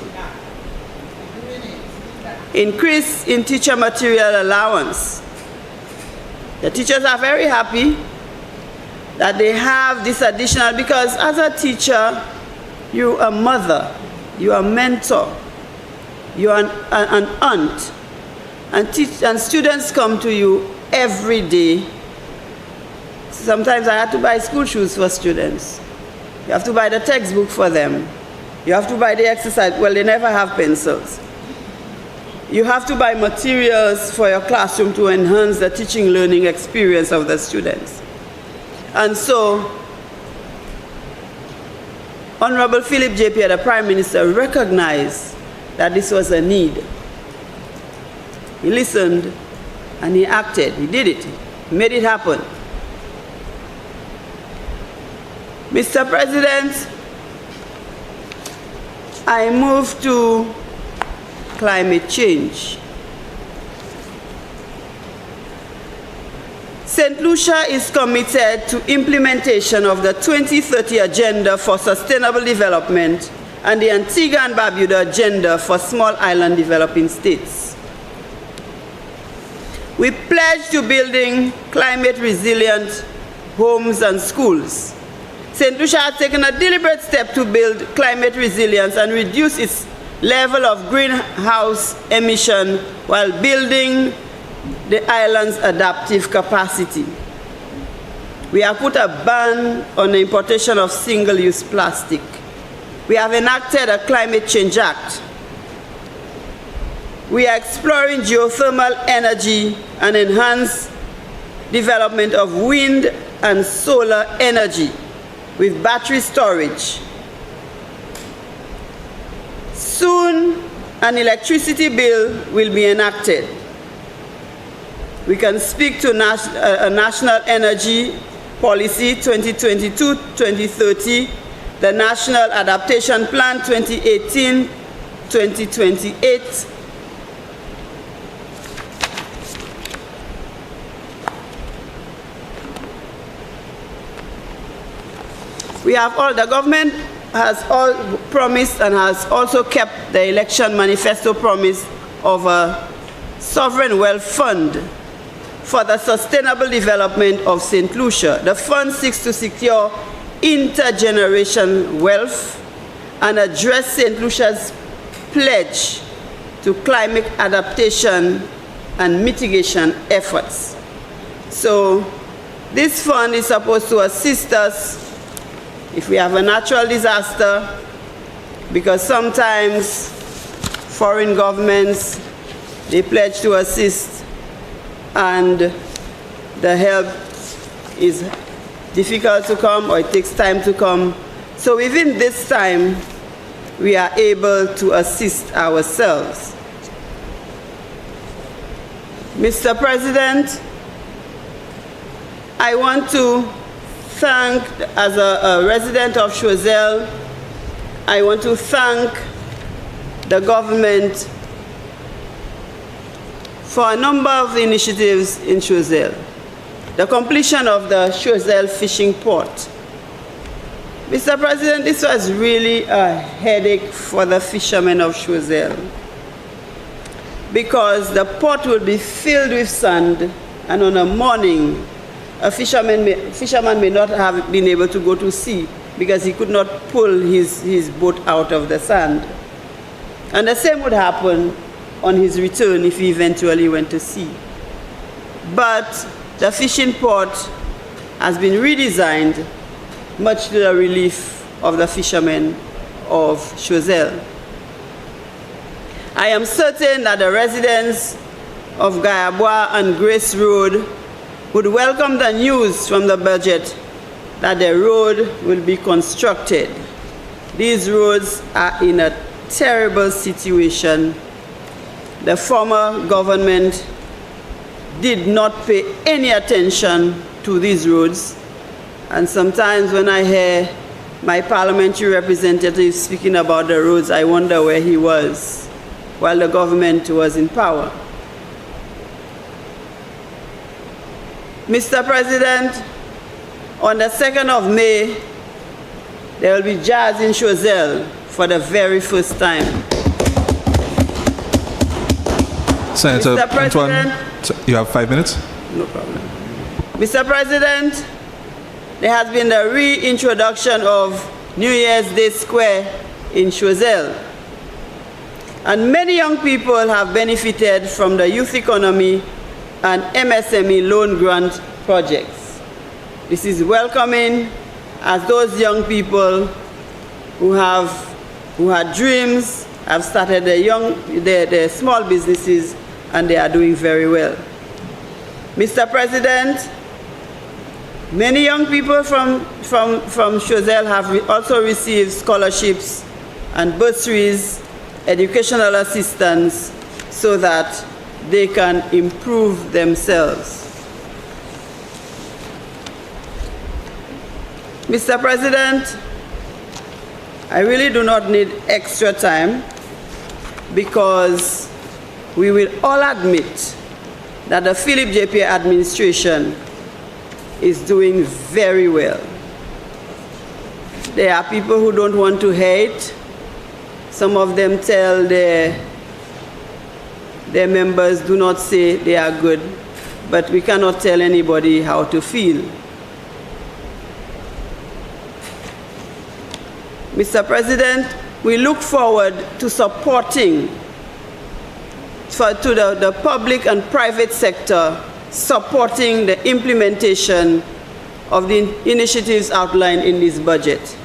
Increase in teacher material allowance. The teachers are very happy that they have this additional, because as a teacher, you're a mother, you're a mentor, you're an aunt, and students come to you every day. Sometimes I had to buy school shoes for students. You have to buy the textbook for them. You have to buy the exercise. Well, they never have pencils. You have to buy materials for your classroom to enhance the teaching learning experience of the students. And so, Honorable Philip J.P., the Prime Minister, recognized that this was a need. He listened and he acted. He did it. He made it happen. Mr. President, I move to climate change. St. Lucia is committed to implementation of the 2030 Agenda for Sustainable Development and the Antigua and Barbuda Agenda for Small Island Developing States. We pledge to building climate-resilient homes and schools. St. Lucia has taken a deliberate step to build climate resilience and reduce its level of greenhouse emission while building the island's adaptive capacity. We have put a ban on the importation of single-use plastic. We have enacted a Climate Change Act. We are exploring geothermal energy and enhanced development of wind and solar energy with battery storage. Soon, an electricity bill will be enacted. We can speak to a National Energy Policy 2022-2030, the National Adaptation Plan 2018-2028, the government has all promised and has also kept the election manifesto promise of a sovereign wealth fund for the sustainable development of St. Lucia. The fund seeks to secure intergenerational wealth and address St. Lucia's pledge to climate adaptation and mitigation efforts. So this fund is supposed to assist us if we have a natural disaster, because sometimes foreign governments, they pledge to assist and the help is difficult to come or it takes time to come. So within this time, we are able to assist ourselves. Mr. President, I want to thank, as a resident of Choiseul, I want to thank the government for a number of initiatives in Choiseul. The completion of the Choiseul fishing port. Mr. President, this was really a headache for the fishermen of Choiseul, because the port will be filled with sand, and on a morning, a fisherman may not have been able to go to sea because he could not pull his boat out of the sand. And the same would happen on his return if he eventually went to sea. But the fishing port has been redesigned, much to the relief of the fishermen of Choiseul. I am certain that the residents of Gayabois and Grace Road would welcome the news from the budget that the road will be constructed. These roads are in a terrible situation. The former government did not pay any attention to these roads, and sometimes when I hear my parliamentary representative speaking about the roads, I wonder where he was while the government was in power. Mr. President, on the 2nd of May, there will be jazz in Choiseul for the very first time. Senator Mr. President, Antoine, you have 5 minutes. no problem. Mr. President, there has been the reintroduction of New Year's Day Square in Choiseul. And many young people have benefited from the youth economy and MSME loan grant projects. This is welcoming, as those young people who had dreams have started their small businesses, and they are doing very well. Mr. President, many young people from Choiseul have also received scholarships and bursaries, educational assistance, so that they can improve themselves. Mr. President, I really do not need extra time, because we will all admit that the Philip JP administration is doing very well. There are people who don't want to hate. Some of them tell their members, do not say they are good, but we cannot tell anybody how to feel. Mr. President, we look forward to supporting the public and private sector, supporting the implementation of the initiatives outlined in this budget.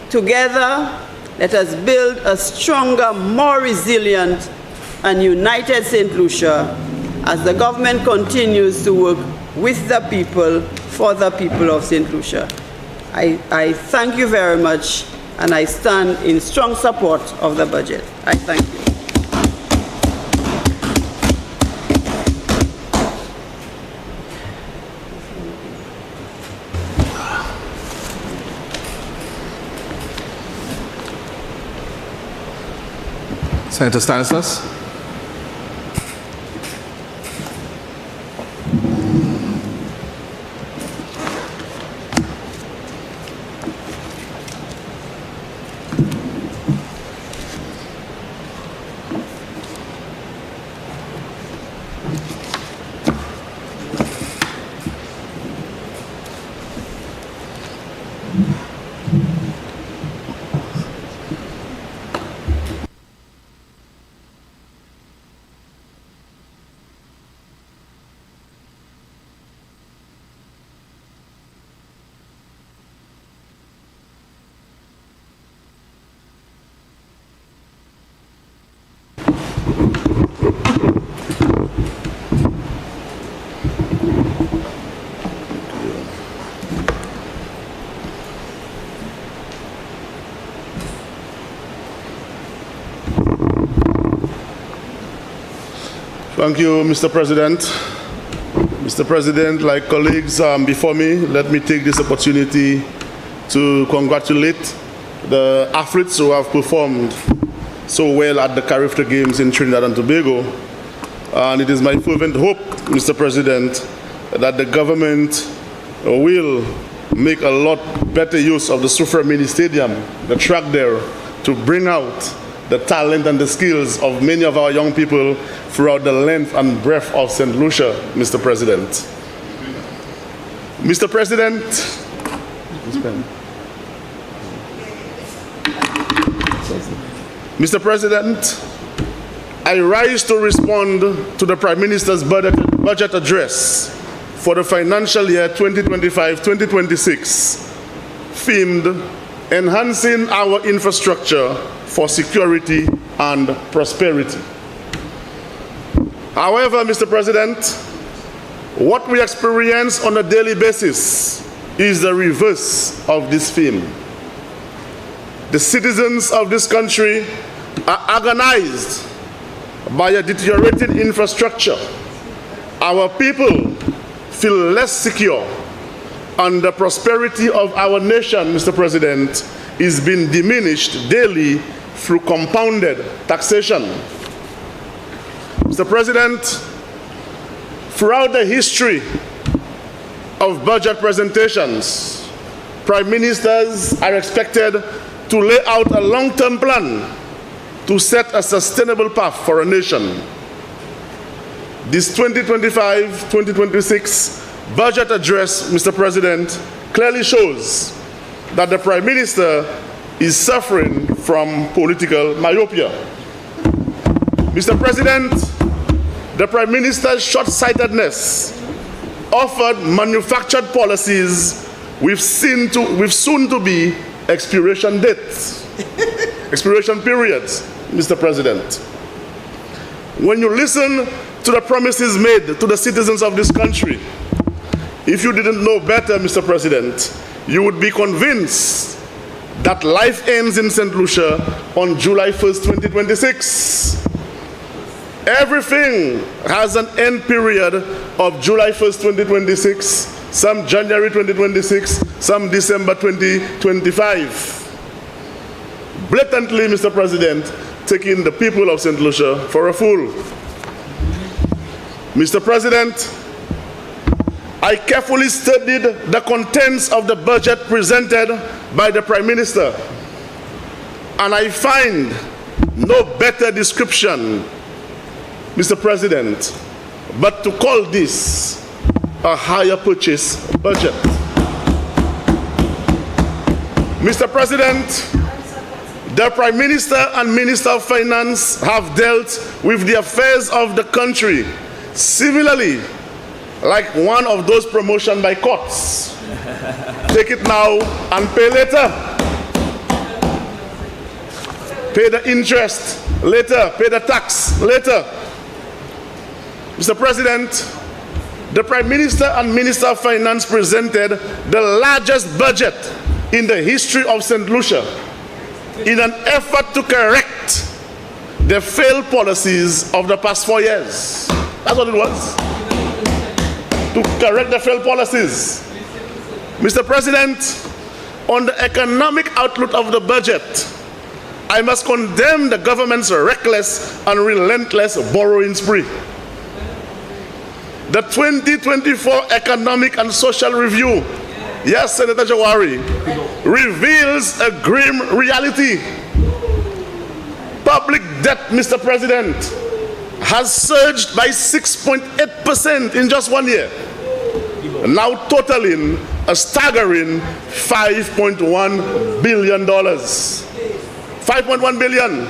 Together, let us build a stronger, more resilient, and united St. Lucia as the government continues to work with the people, for the people of St. Lucia. I thank you very much, and I stand in strong support of the budget. I thank you. Senator Stanislas. Thank you, Mr. President. Mr. President, like colleagues before me, let me take this opportunity to congratulate the athletes who have performed so well at the Carifta Games in Trinidad and Tobago. And it is my fervent hope, Mr. President, that the government will make a lot better use of the Sufra Mini Stadium, the track there, to bring out the talent and the skills of many of our young people throughout the length and breadth of St. Lucia, Mr. President. Mr. President, Mr. President, I rise to respond to the Prime Minister's budget address for the financial year 2025-2026, themed Enhancing Our Infrastructure for Security and Prosperity. However, Mr. President, what we experience on a daily basis is the reverse of this theme. The citizens of this country are agonized by a deteriorated infrastructure. Our people feel less secure, and the prosperity of our nation, Mr. President, is being diminished daily through compounded taxation. Mr. President, throughout the history of budget presentations, prime ministers are expected to lay out a long-term plan to set a sustainable path for a nation. This 2025-2026 budget address, Mr. President, clearly shows that the Prime Minister is suffering from political myopia. Mr. President, the Prime Minister's short-sightedness offered manufactured policies with soon-to-be expiration dates, expiration periods, Mr. President. When you listen to the promises made to the citizens of this country, if you didn't know better, Mr. President, you would be convinced that life ends in St. Lucia on July 1st, 2026. Everything has an end period of July 1st, 2026, some January 2026, some December 2025. Blatantly, Mr. President, taking the people of St. Lucia for a fool. Mr. President, I carefully studied the contents of the budget presented by the Prime Minister, and I find no better description, Mr. President, but to call this a hire purchase budget. Mr. President, the Prime Minister and Minister of Finance have dealt with the affairs of the country similarly, like one of those promotions by courts. Take it now and pay later. Pay the interest later, pay the tax later. Mr. President, the Prime Minister and Minister of Finance presented the largest budget in the history of St. Lucia in an effort to correct the failed policies of the past 4 years. That's what it was. To correct the failed policies. Mr. President, on the economic outlook of the budget, I must condemn the government's reckless and relentless borrowing spree. The 2024 Economic and Social Review, yes, Senator Jawari, reveals a grim reality. Public debt, Mr. President, has surged by 6.8% in just 1 year, now totaling a staggering $5.1 billion. 5.1 billion.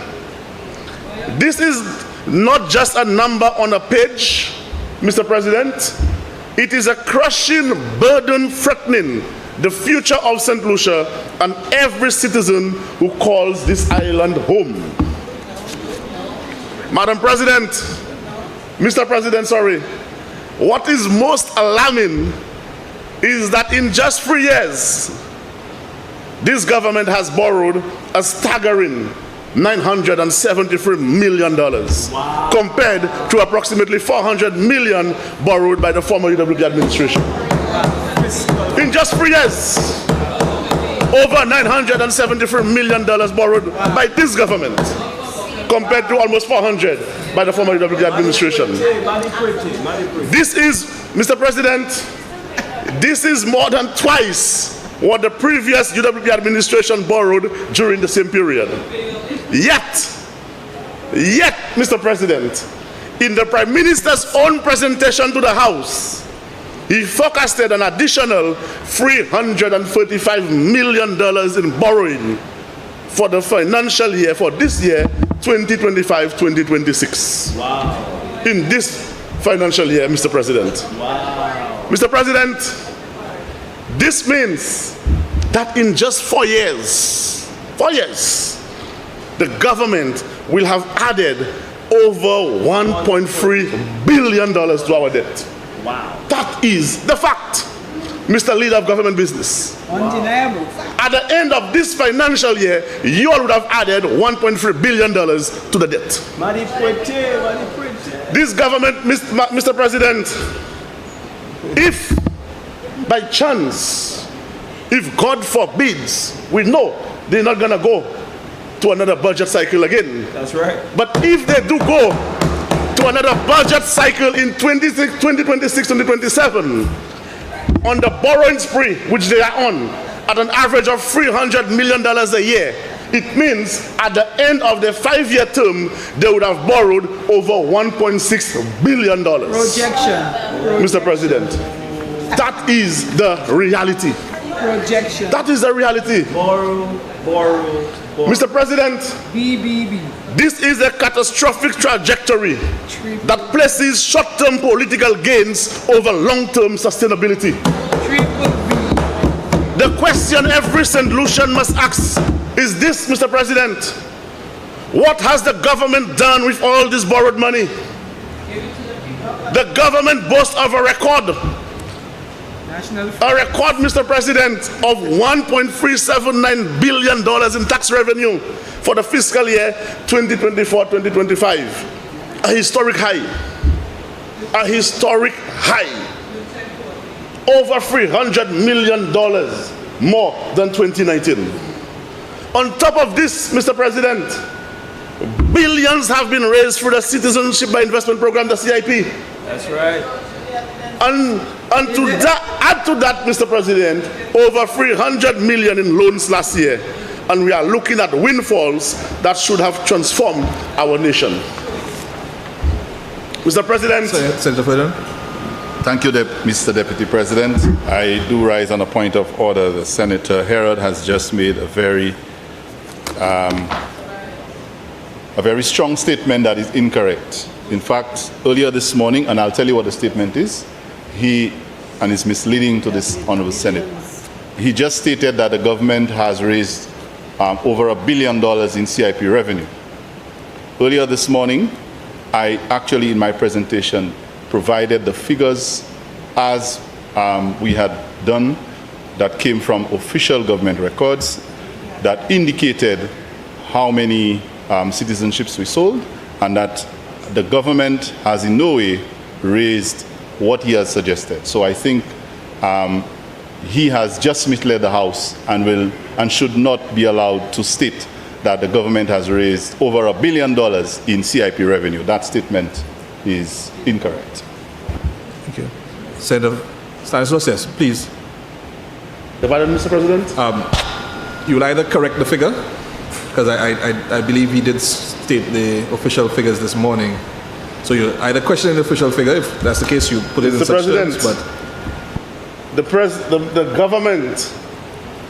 This is not just a number on a page, Mr. President. It is a crushing burden threatening the future of St. Lucia and every citizen who calls this island home. Madam President, Mr. President, sorry, what is most alarming is that in just 3 years, this government has borrowed a staggering $973 million, compared to approximately $400 million borrowed by the former UWP administration. In just 3 years, over $973 million borrowed by this government, compared to almost 400 by the former UWP administration. This is, Mr. President, this is more than twice what the previous UWP administration borrowed during the same period. Yet, Mr. President, in the Prime Minister's own presentation to the House, he forecasted an additional $335 million in borrowing for the financial year, for this year, 2025-2026. Wow. In this financial year, Mr. President. Wow. Mr. President, this means that in just 4 years, the government will have added over $1.3 billion to our debt. Wow. That is the fact, Mr. Leader of Government Business. Undeniable. At the end of this financial year, you all would have added $1.3 billion to the debt. This government, Mr. President, if by chance, if God forbids, we know they're not going to go to another budget cycle again. That's right. But if they do go to another budget cycle in 2026, 2027, on the borrowing spree, which they are on, at an average of $300 million a year, it means at the end of the 5-year term, they would have borrowed over $1.6 billion. Projection. Mr. President, that is the reality. Projection. That is the reality. Borrow. Mr. President, BBB. this is a catastrophic trajectory that places short-term political gains over long-term sustainability. The question every St. Lucian must ask is this, Mr. President: what has the government done with all this borrowed money? The government boasts of a record, Mr. President, of $1.379 billion in tax revenue for the fiscal year 2024-2025. A historic high. A historic high. Over $300 million more than 2019. On top of this, Mr. President, billions have been raised through the Citizenship by Investment Program, the CIP. That's right. And to add to that, Mr. President, over 300 million in loans last year. And we are looking at windfalls that should have transformed our nation. Mr. President. Senator Ferdinand. Thank you, Mr. Deputy President. I do rise on a point of order. The Senator Herod has just made a very strong statement that is incorrect. In fact, earlier this morning, and I'll tell you what the statement is, and it's misleading to this Honorable Senate. He just stated that the government has raised over $1 billion in CIP revenue. Earlier this morning, I actually, in my presentation, provided the figures as we had done that came from official government records that indicated how many citizenships we sold, and that the government has in no way raised what he has suggested. So I think he has just misled the House and should not be allowed to state that the government has raised over $1 billion in CIP revenue. That statement is incorrect. Thank you. Senator Stanislaus, yes, please. Mr. President? You'll either correct the figure, because I believe he did state the official figures this morning. So you either question the official figure, if that's the case, you put it in such terms. But the government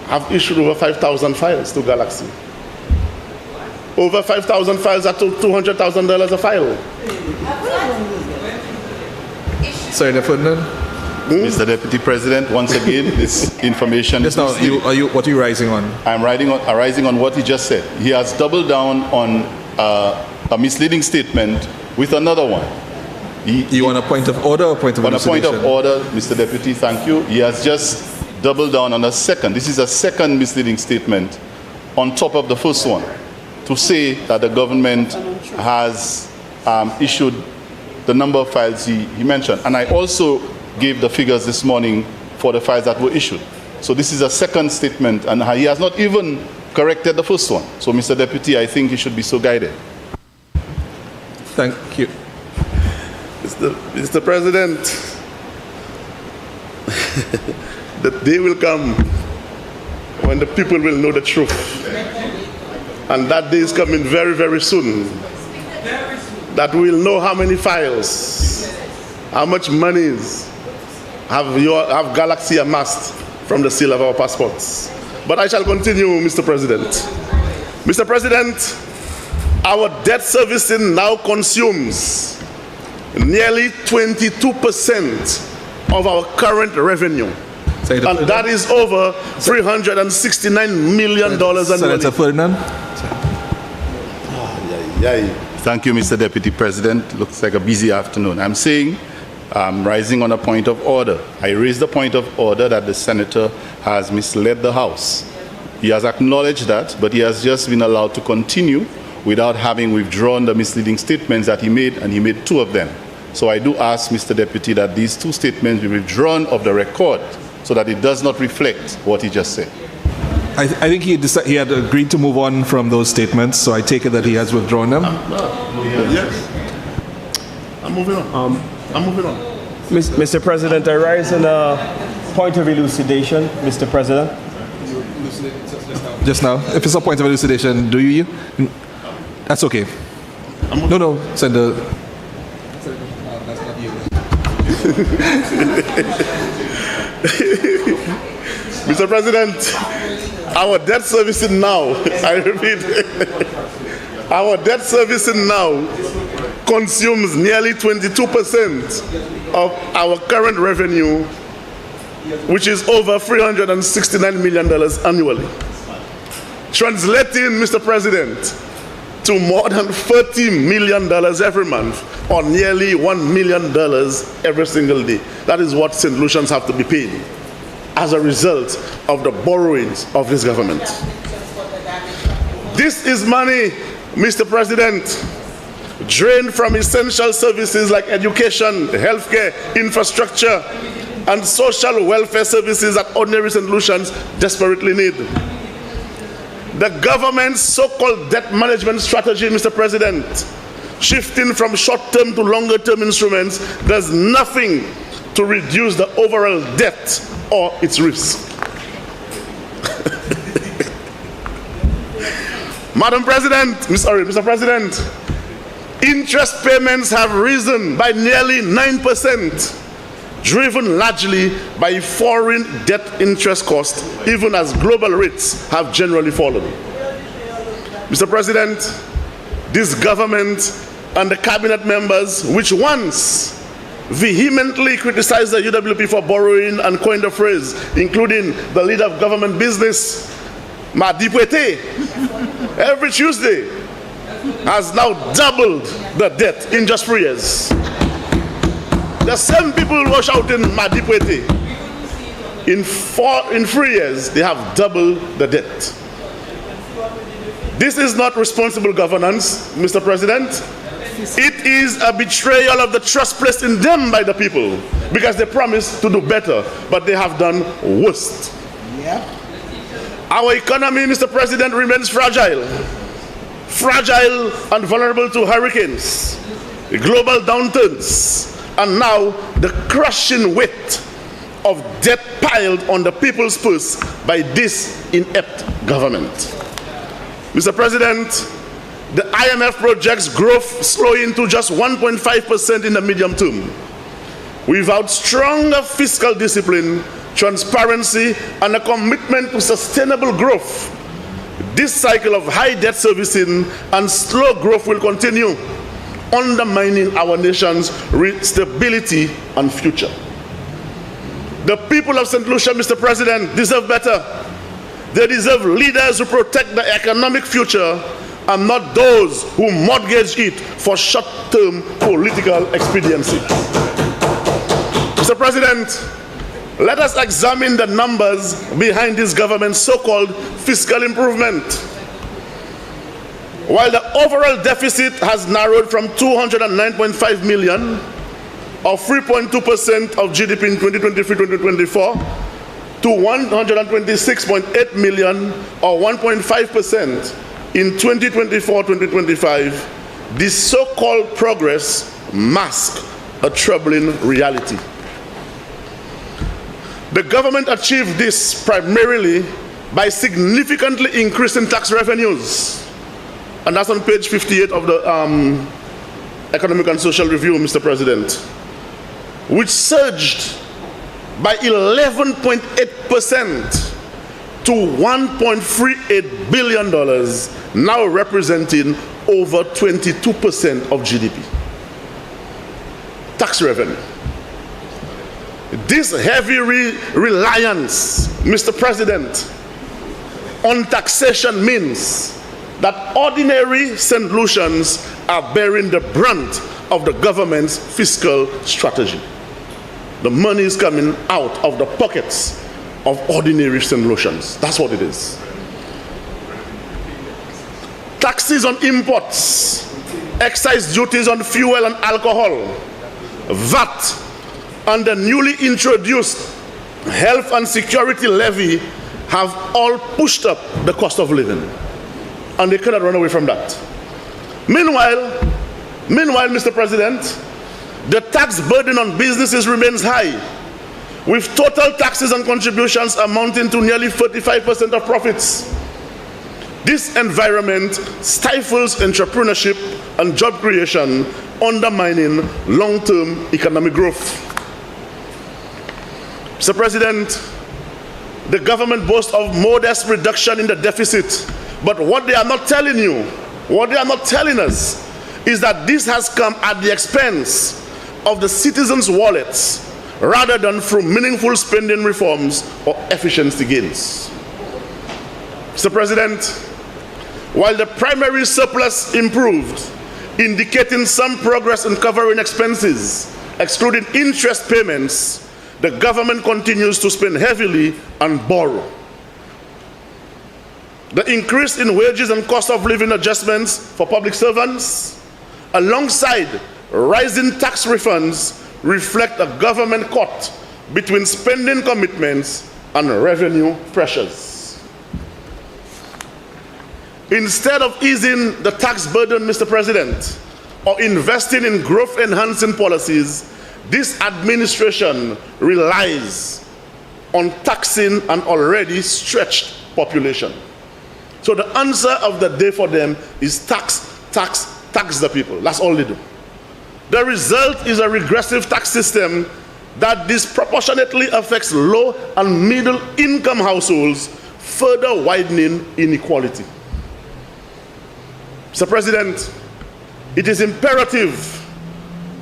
have issued over 5,000 files to Galaxy. Over 5,000 files at $200,000 a file. Senator Ferdinand. Mr. Deputy President, once again, this information. Just now, what are you rising on? I'm rising on what he just said. He has doubled down on a misleading statement with another one. You on a point of order or point of elucidation? On a point of order, Mr. Deputy, thank you. He has just doubled down on a second. This is a second misleading statement on top of the first one, to say that the government has issued the number of files he mentioned. And I also gave the figures this morning for the files that were issued. So this is a second statement, and he has not even corrected the first one. So, Mr. Deputy, I think he should be so guided. Thank you. Mr. President, the day will come when the people will know the truth. And that day is coming very, very soon. That we'll know how many files, how much monies have Galaxy amassed from the sale of our passports. But I shall continue, Mr. President. Mr. President, our debt servicing now consumes nearly 22% of our current revenue. And that is over $369 million annually. Senator Ferdinand. Thank you, Mr. Deputy President. Looks like a busy afternoon. I'm saying, rising on a point of order. I raised the point of order that the senator has misled the House. He has acknowledged that, but he has just been allowed to continue without having withdrawn the misleading statements that he made, and he made 2 of them. So I do ask, Mr. Deputy, that these 2 statements be withdrawn of the record so that it does not reflect what he just said. I think he had agreed to move on from those statements, so I take it that he has withdrawn them. Yes. I'm moving on. I'm moving on. Mr. President, I rise on a point of elucidation, Mr. President. Just now. If it's a point of elucidation, do you? That's okay. No, Senator. Mr. President, our debt servicing now, I repeat, our debt servicing now consumes nearly 22% of our current revenue, which is over $369 million annually. Translating, Mr. President, to more than $30 million every month, or nearly $1 million every single day. That is what St. Lucians have to be paid as a result of the borrowings of this government. This is money, Mr. President, drained from essential services like education, healthcare, infrastructure, and social welfare services that ordinary St. Lucians desperately need. The government's so-called debt management strategy, Mr. President, shifting from short-term to longer-term instruments, does nothing to reduce the overall debt or its risk. Mr. President, interest payments have risen by nearly 9%, driven largely by foreign debt interest costs, even as global rates have generally fallen. Mr. President, this government and the cabinet members, which once vehemently criticized the UWP for borrowing and coined the phrase, including the leader of government business, Madipwete, every Tuesday, has now doubled the debt in just 3 years. The same people who were shouting Madipwete, in 3 years, they have doubled the debt. This is not responsible governance, Mr. President. It is a betrayal of the trust placed in them by the people, because they promised to do better, but they have done worse. Yeah. Our economy, Mr. President, remains fragile and vulnerable to hurricanes, global downturns, and now the crushing weight of debt piled on the people's purse by this inept government. Mr. President, the IMF projects growth slowing to just 1.5% in the medium term. Without stronger fiscal discipline, transparency, and a commitment to sustainable growth, this cycle of high debt servicing and slow growth will continue, undermining our nation's stability and future. The people of St. Lucia, Mr. President, deserve better. They deserve leaders who protect the economic future and not those who mortgage it for short-term political expediency. Mr. President, let us examine the numbers behind this government's so-called fiscal improvement. While the overall deficit has narrowed from 209.5 million, or 3.2% of GDP in 2023-2024, to 126.8 million, or 1.5% in 2024-2025, this so-called progress masks a troubling reality. The government achieved this primarily by significantly increasing tax revenues. And that's on page 58 of the Economic and Social Review, Mr. President, which surged by 11.8% to $1.38 billion, now representing over 22% of GDP. Tax revenue. This heavy reliance, Mr. President, on taxation means that ordinary St. Lucians are bearing the brunt of the government's fiscal strategy. The money is coming out of the pockets of ordinary St. Lucians. That's what it is. Taxes on imports, excise duties on fuel and alcohol, VAT, and the newly introduced health and security levy have all pushed up the cost of living. And they cannot run away from that. Meanwhile, Mr. President, the tax burden on businesses remains high, with total taxes and contributions amounting to nearly 35% of profits. This environment stifles entrepreneurship and job creation, undermining long-term economic growth. Mr. President, the government boasts of modest reduction in the deficit, but what they are not telling you, what they are not telling us, is that this has come at the expense of the citizens' wallets rather than through meaningful spending reforms or efficiency gains. Mr. President, while the primary surplus improved, indicating some progress in covering expenses, excluding interest payments, the government continues to spend heavily and borrow. The increase in wages and cost of living adjustments for public servants, alongside rising tax refunds, reflect a government caught between spending commitments and revenue pressures. Instead of easing the tax burden, Mr. President, or investing in growth-enhancing policies, this administration relies on taxing an already stretched population. So the answer of the day for them is tax, tax, tax the people. That's all they do. The result is a regressive tax system that disproportionately affects low and middle income households, further widening inequality. Mr. President, it is imperative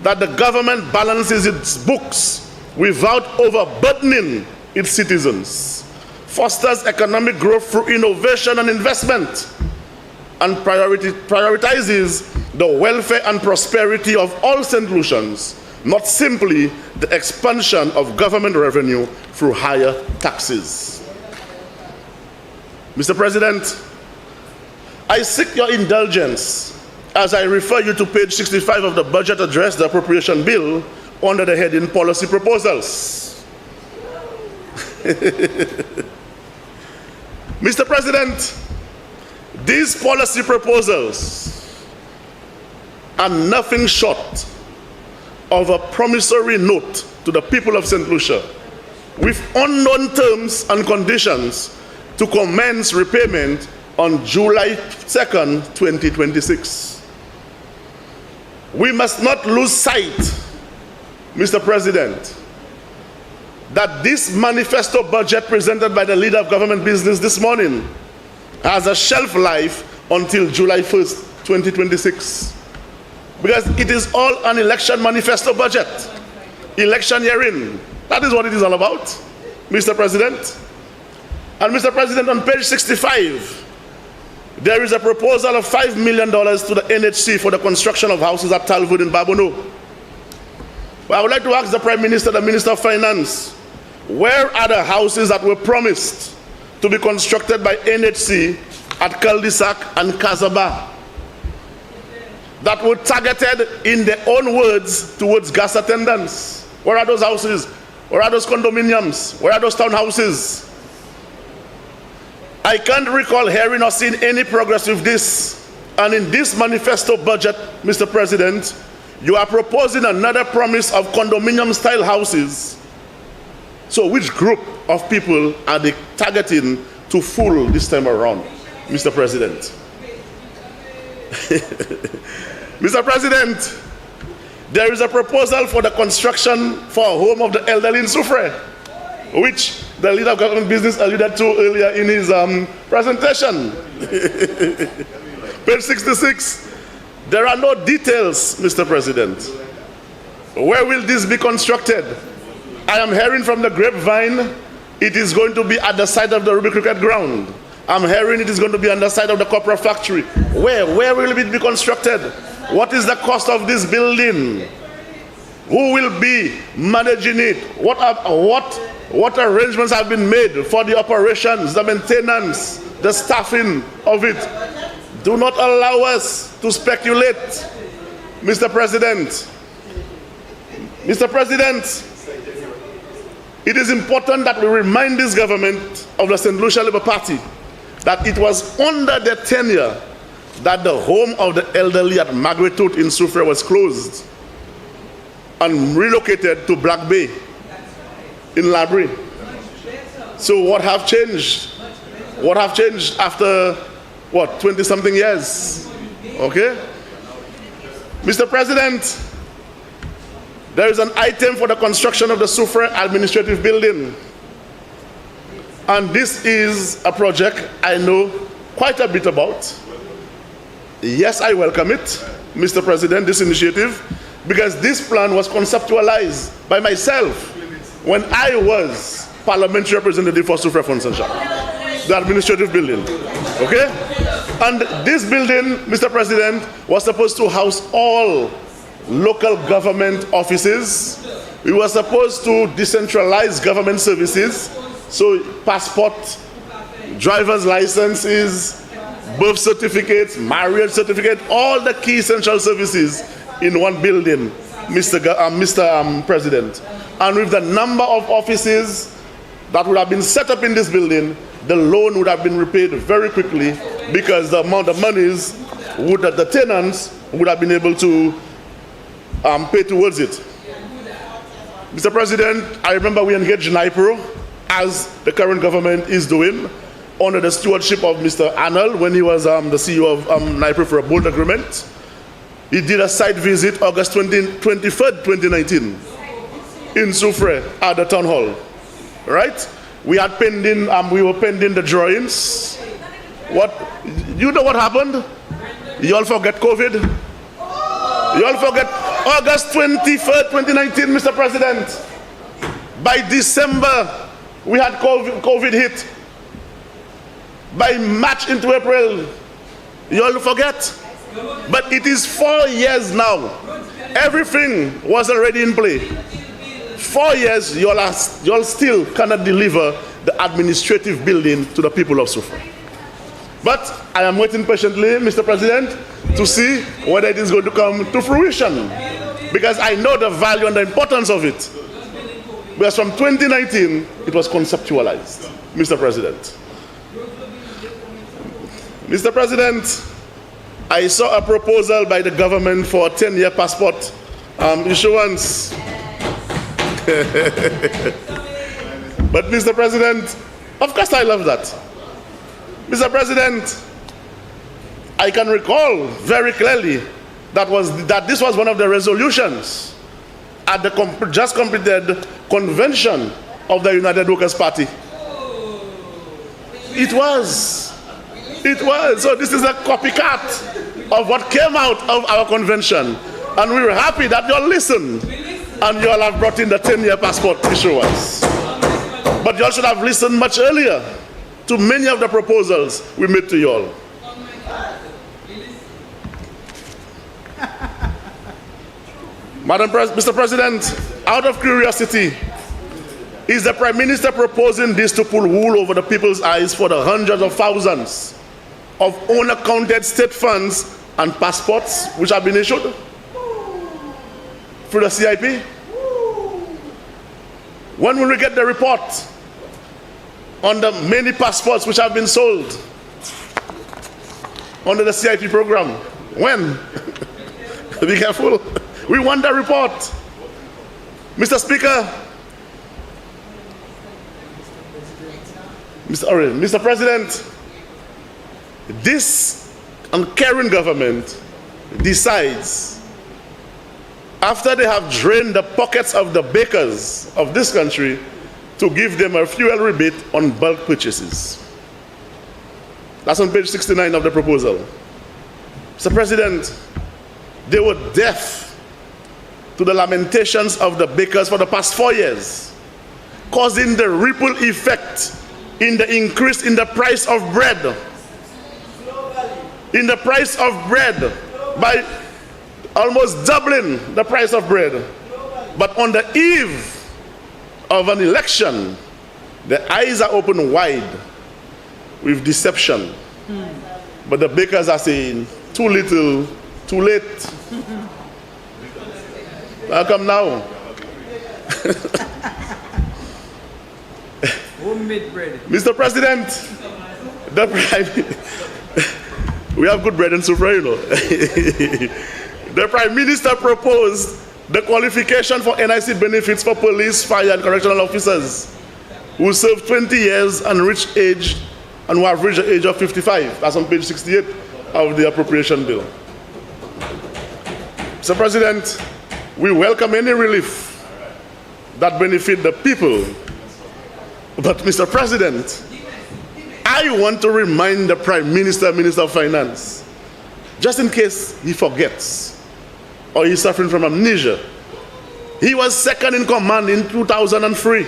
that the government balances its books without overburdening its citizens, fosters economic growth through innovation and investment, and prioritizes the welfare and prosperity of all St. Lucians, not simply the expansion of government revenue through higher taxes. Mr. President, I seek your indulgence as I refer you to page 65 of the budget address, the appropriation bill, under the heading Policy Proposals. Mr. President, these policy proposals are nothing short of a promissory note to the people of St. Lucia, with unknown terms and conditions to commence repayment on July 2nd, 2026. We must not lose sight, Mr. President, that this manifesto budget presented by the leader of government business this morning has a shelf life until July 1st, 2026. Because it is all an election manifesto budget. Election year-in. That is what it is all about, Mr. President. And Mr. President, on page 65, there is a proposal of $5 million to the NHC for the construction of houses at Talwood in Babono. Well, I would like to ask the Prime Minister, the Minister of Finance, where are the houses that were promised to be constructed by NHC at Cul-de-Sac and Casaba that were targeted, in their own words, towards gas attendants? Where are those houses? Where are those condominiums? Where are those townhouses? I can't recall hearing or seeing any progress with this. And in this manifesto budget, Mr. President, you are proposing another promise of condominium-style houses. So which group of people are they targeting to fool this time around, Mr. President? Mr. President, there is a proposal for the construction for a home of the elderly in Soufrière, which the leader of government business alluded to earlier in his presentation. Page 66, there are no details, Mr. President. Where will this be constructed? I am hearing from the grapevine it is going to be at the site of the Ruby Cricket Ground. I'm hearing it is going to be on the site of the copra factory. Where will it be constructed? What is the cost of this building? Who will be managing it? What arrangements have been made for the operations, the maintenance, the staffing of it? Do not allow us to speculate, Mr. President. Mr. President, it is important that we remind this government of the St. Lucia Labour Party that it was under their tenure that the home of the elderly at Margaret Tooth in Soufrière was closed and relocated to Black Bay in Labrie. So what have changed? What have changed after, what, 20-something years? Okay? Mr. President, there is an item for the construction of the Soufrière administrative building. And this is a project I know quite a bit about. Yes, I welcome it, Mr. President, this initiative, because this plan was conceptualized by myself when I was parliamentary representative for Soufrière Fonsancha, the administrative building. Okay? And this building, Mr. President, was supposed to house all local government offices. We were supposed to decentralize government services, so passport, driver's licenses, birth certificates, marriage certificate, all the key essential services in one building, Mr. President. And with the number of offices that would have been set up in this building, the loan would have been repaid very quickly because the amount of monies that the tenants would have been able to pay towards it. Mr. President, I remember we engaged NIPRO, as the current government is doing, under the stewardship of Mr. Arnold when he was the CEO of NIPRO for a bold agreement. He did a site visit August 23rd, 2019 in Soufrière at the town hall. Right? We were pending the drawings. You know what happened? You all forget COVID? You all forget August 23rd, 2019, Mr. President. By December, we had COVID hit. By March into April, you all forget. But it is 4 years now. Everything was already in play. 4 years, you all still cannot deliver the administrative building to the people of Soufrière. But I am waiting patiently, Mr. President, to see whether it is going to come to fruition. Because I know the value and the importance of it. Because from 2019, it was conceptualized, Mr. President. Mr. President, I saw a proposal by the government for a 10-year passport issuance. But Mr. President, of course I love that. Mr. President, I can recall very clearly that this was one of the resolutions at the just completed convention of the United Workers' Party. It was. So this is a copycat of what came out of our convention. And we were happy that you all listened. And you all have brought in the 10-year passport issuance. But you all should have listened much earlier to many of the proposals we made to you all. Mr. President, out of curiosity, is the Prime Minister proposing this to pull wool over the people's eyes for the hundreds of thousands of unaccounted state funds and passports which have been issued through the CIP? When will we get the report on the many passports which have been sold under the CIP program? When? Be careful. We want the report. Mr. Speaker, Mr. President, this uncaring government decides, after they have drained the pockets of the bakers of this country, to give them a fuel rebate on bulk purchases. That's on page 69 of the proposal. Mr. President, they were deaf to the lamentations of the bakers for the past 4 years. causing the ripple effect in the increase in the price of bread. In the price of bread, by almost doubling the price of bread. But on the eve of an election, the eyes are open wide with deception. But the bakers are saying, too little, too late. How come now? Homemade bread. Mr. President, the we have good bread and soup, you know. The Prime Minister proposed the qualification for NIC benefits for police, fire, and correctional officers who serve 20 years and reach age and who have reached the age of 55. That's on page 68 of the appropriation bill. Mr. President, we welcome any relief that benefit the people. But Mr. President, I want to remind the Prime Minister, Minister of Finance, just in case he forgets or he's suffering from amnesia, he was second in command in 2003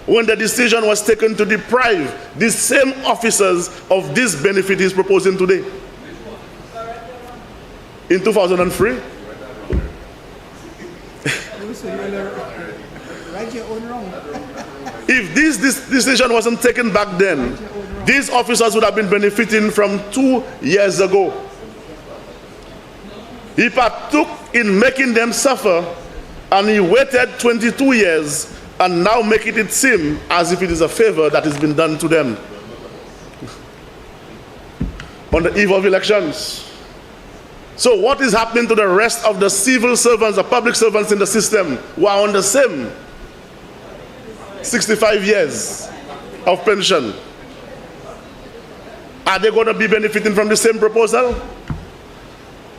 when the decision was taken to deprive these same officers of this benefit he's proposing today. In 2003. If this decision wasn't taken back then, these officers would have been benefiting from 2 years ago. He partook in making them suffer, and he waited 22 years and now making it seem as if it is a favor that has been done to them. On the eve of elections. So what is happening to the rest of the civil servants, the public servants in the system who are on the same 65 years of pension? Are they going to be benefiting from the same proposal?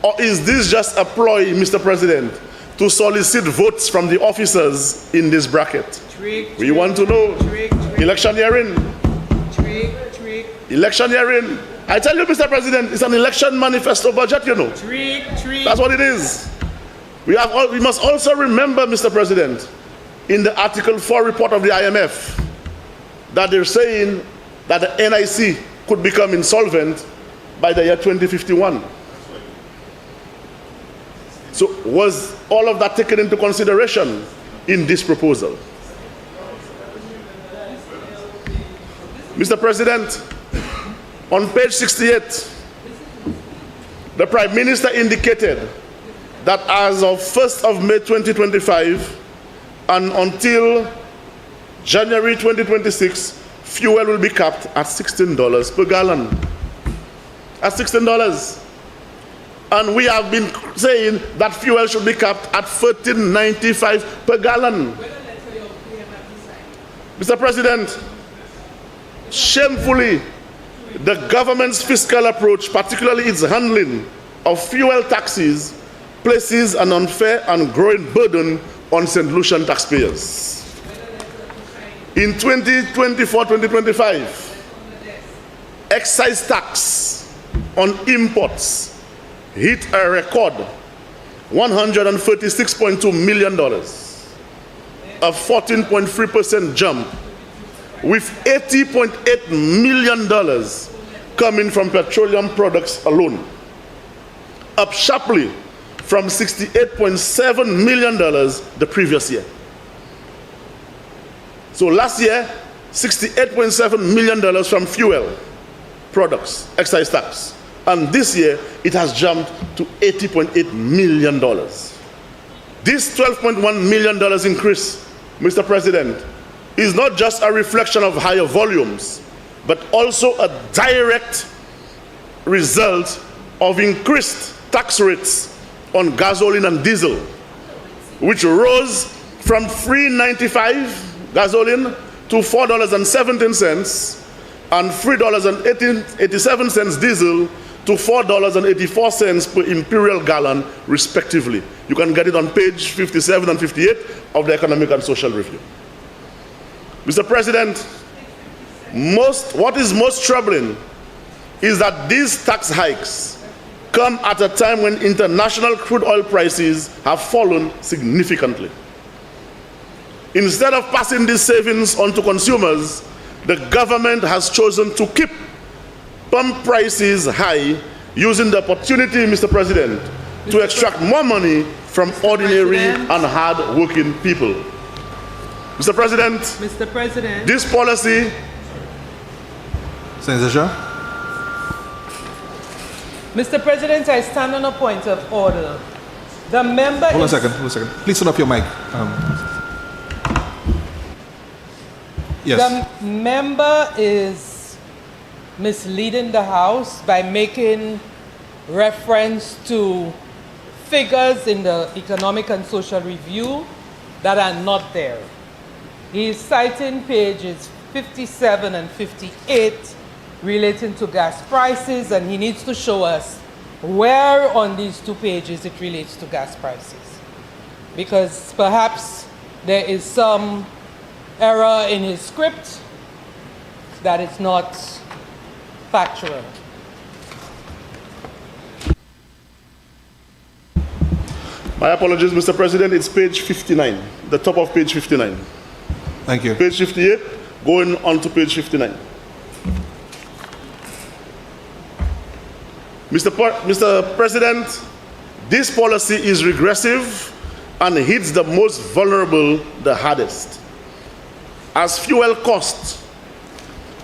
Or is this just a ploy, Mr. President, to solicit votes from the officers in this bracket? We want to know. Electioneering. Electioneering. I tell you, Mr. President, it's an election manifesto budget, you know. That's what it is. We must also remember, Mr. President, in the Article 4 report of the IMF, that they're saying that the NIC could become insolvent by the year 2051. So was all of that taken into consideration in this proposal? Mr. President, on page 68, the Prime Minister indicated that as of 1st of May 2025 and until January 2026, fuel will be capped at $16 per gallon. At $16. And we have been saying that fuel should be capped at $13.95 per gallon. Mr. President, shamefully, the government's fiscal approach, particularly its handling of fuel taxes, places an unfair and growing burden on St. Lucian taxpayers. In 2024-2025, excise tax on imports hit a record $136.2 million, a 14.3% jump, with $80.8 million coming from petroleum products alone, up sharply from $68.7 million the previous year. So last year, $68.7 million from fuel products, excise tax. And this year, it has jumped to $80.8 million. This $12.1 million increase, Mr. President, is not just a reflection of higher volumes, but also a direct result of increased tax rates on gasoline and diesel, which rose from $3.95 gasoline to $4.17 and $3.87 diesel to $4.84 per imperial gallon, respectively. You can get it on page 57 and 58 of the Economic and Social Review. Mr. President, what is most troubling is that these tax hikes come at a time when international crude oil prices have fallen significantly. Instead of passing these savings on to consumers, the government has chosen to keep pump prices high, using the opportunity, Mr. President, to extract more money from ordinary and hard-working people. Mr. President, this policy... Senator Jean? Mr. President, I stand on a point of order. The member Hold on a second. Please turn off your mic. Yes. The member is misleading the House by making reference to figures in the Economic and Social Review that are not there. He is citing pages 57 and 58 relating to gas prices, and he needs to show us where on these two pages it relates to gas prices. Because perhaps there is some error in his script that is not factual. My apologies, Mr. President, it's page 59, the top of page 59. Thank you. Page 58, going on to page 59. Mr. President, this policy is regressive and hits the most vulnerable the hardest. As fuel costs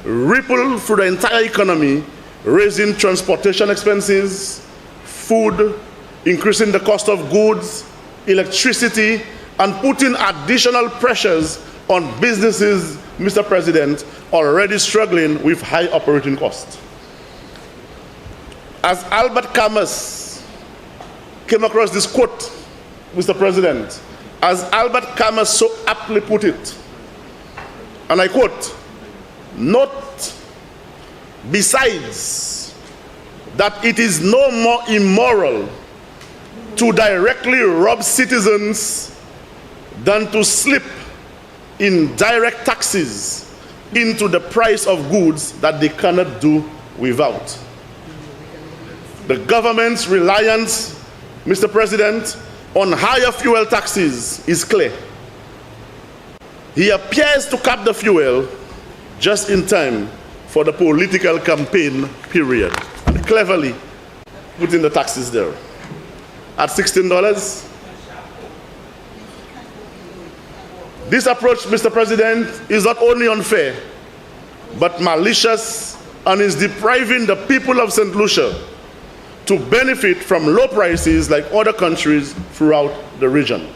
ripple through the entire economy, raising transportation expenses, food, increasing the cost of goods, electricity, and putting additional pressures on businesses, Mr. President, already struggling with high operating costs. As Albert Camus came across this quote, Mr. President, as Albert Camus so aptly put it, and I quote, "Note, besides that it is no more immoral to directly rob citizens than to slip in direct taxes into the price of goods that they cannot do without." The government's reliance, Mr. President, on higher fuel taxes is clear. He appears to cap the fuel just in time for the political campaign period, and cleverly putting the taxes there. At $16, this approach, Mr. President, is not only unfair, but malicious, and is depriving the people of St. Lucia to benefit from low prices like other countries throughout the region.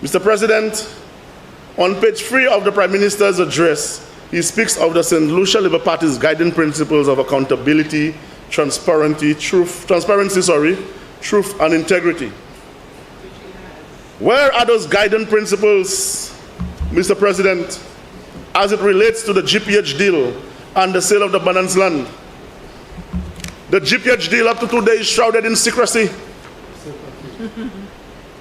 Mr. President, on page 3 of the Prime Minister's address, he speaks of the St. Lucia Labour Party's guiding principles of accountability, transparency, truth, and integrity. Where are those guiding principles, Mr. President, as it relates to the GPH deal and the sale of the Banans land? The GPH deal up to today is shrouded in secrecy.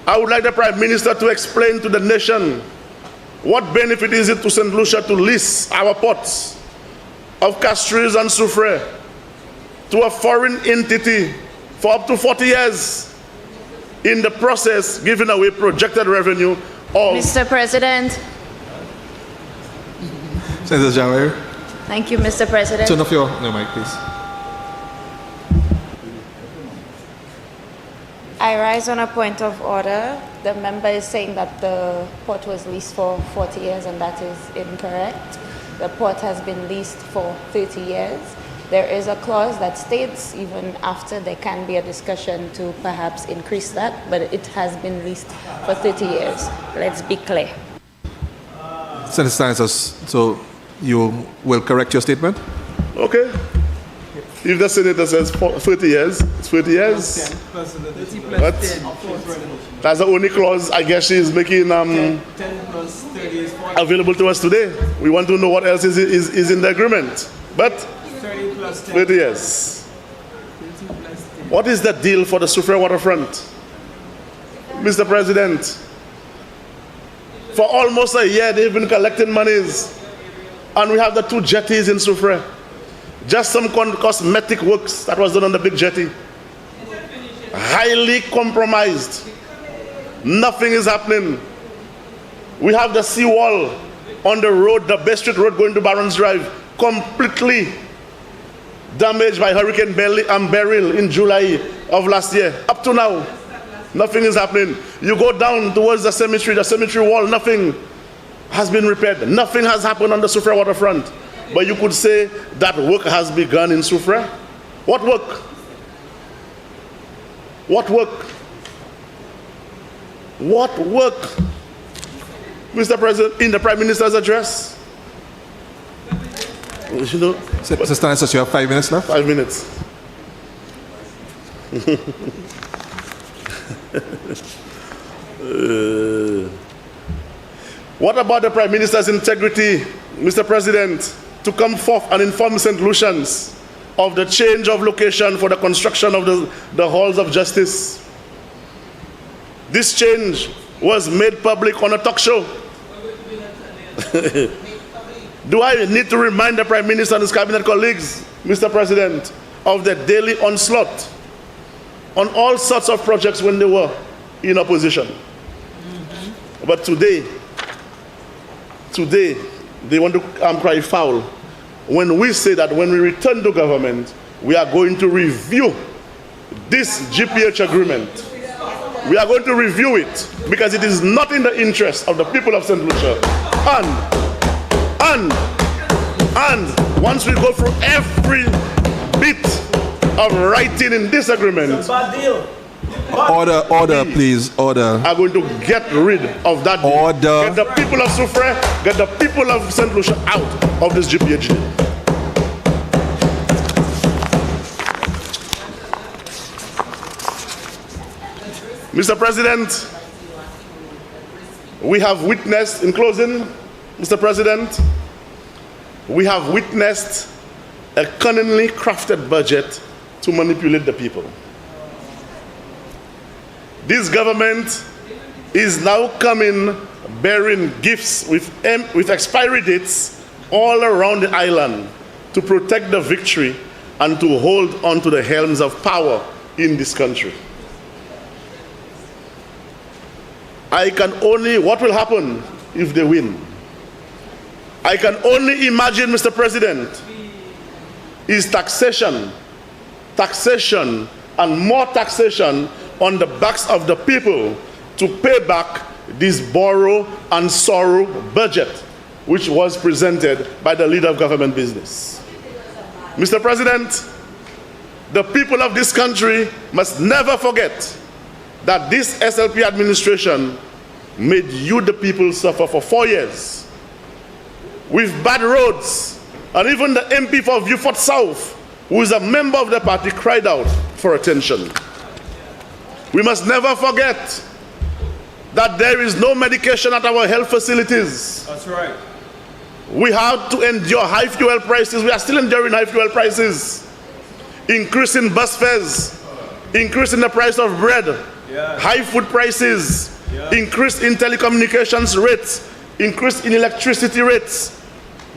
I would like the Prime Minister to explain to the nation what benefit is it to St. Lucia to lease our ports of Castries and Soufrière to a foreign entity for up to 40 years, in the process giving away projected revenue of... Mr. President. Senator Jawair. Thank you, Mr. President. Turn off your mic, please. I rise on a point of order. The member is saying that the port was leased for 40 years, and that is incorrect. The port has been leased for 30 years. There is a clause that states even after there can be a discussion to perhaps increase that, but it has been leased for 30 years. Let's be clear. Senator Stanislas, so you will correct your statement? Okay. If the senator says 30 years, it's 30 years. But that's the only clause I guess she is making 10 plus 30 is 40. available to us today. We want to know what else is in the agreement. But 30 plus 10. 30 years. What is the deal for the Soufrière waterfront? Mr. President, for almost a year they've been collecting monies, and we have the 2 jetties in Soufrière. Just some cosmetic works that was done on the big jetty. Highly compromised. Nothing is happening. We have the seawall on the road, the Best Street Road going to Barron's Drive, completely damaged by Hurricane Beryl in July of last year. Up to now, nothing is happening. You go down towards the cemetery wall, nothing has been repaired. Nothing has happened on the Soufrière waterfront. But you could say that work has begun in Soufrière. What work? What work? What work? Mr. President, in the Prime Minister's address? You know, Mr. Stanislas, you have 5 minutes left? 5 minutes. What about the Prime Minister's integrity, Mr. President, to come forth and inform St. Lucians of the change of location for the construction of the halls of justice? This change was made public on a talk show. Do I need to remind the Prime Minister and his cabinet colleagues, Mr. President, of the daily onslaught on all sorts of projects when they were in opposition? But today, they want to cry foul when we say that when we return to government, we are going to review this GPH agreement. We are going to review it because it is not in the interest of the people of St. Lucia. And once we go through every bit of writing in this agreement, It's a bad deal. Order, please, order. are going to get rid of that deal. Order. Get the people of Soufrière, get the people of St. Lucia out of this GPH deal. Mr. President, we have witnessed, in closing, Mr. President, we have witnessed a cunningly crafted budget to manipulate the people. This government is now coming bearing gifts with expiry dates all around the island to protect the victory and to hold on to the helms of power in this country. What will happen if they win? I can only imagine, Mr. President, is taxation, and more taxation on the backs of the people to pay back this borrow and sorrow budget, which was presented by the leader of government business. Mr. President, the people of this country must never forget that this SLP administration made you, the people, suffer for 4 years with bad roads, and even the MP for Vieux-Fort South, who is a member of the party, cried out for attention. We must never forget that there is no medication at our health facilities. That's right. We have to endure high fuel prices. We are still enduring high fuel prices. Increase in bus fares, increase in the price of bread, high food prices, increase in telecommunications rates, increase in electricity rates.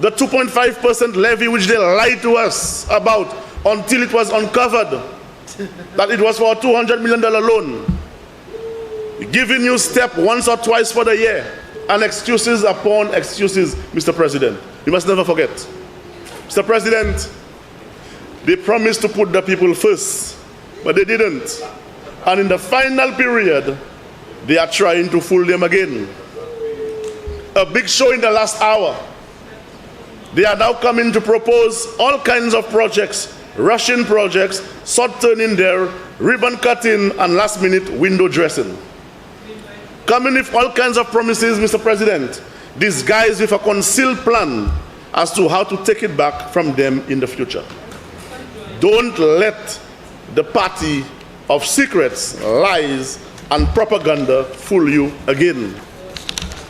The 2.5% levy which they lied to us about until it was uncovered that it was for a $200 million loan. Giving you step once or twice for the year, and excuses upon excuses, Mr. President. You must never forget. Mr. President, they promised to put the people first, but they didn't. And in the final period, they are trying to fool them again. A big show in the last hour. They are now coming to propose all kinds of projects, Russian projects, sword turning there, ribbon cutting, and last minute window dressing. Coming with all kinds of promises, Mr. President, disguised with a concealed plan as to how to take it back from them in the future. Don't let the party of secrets, lies, and propaganda fool you again.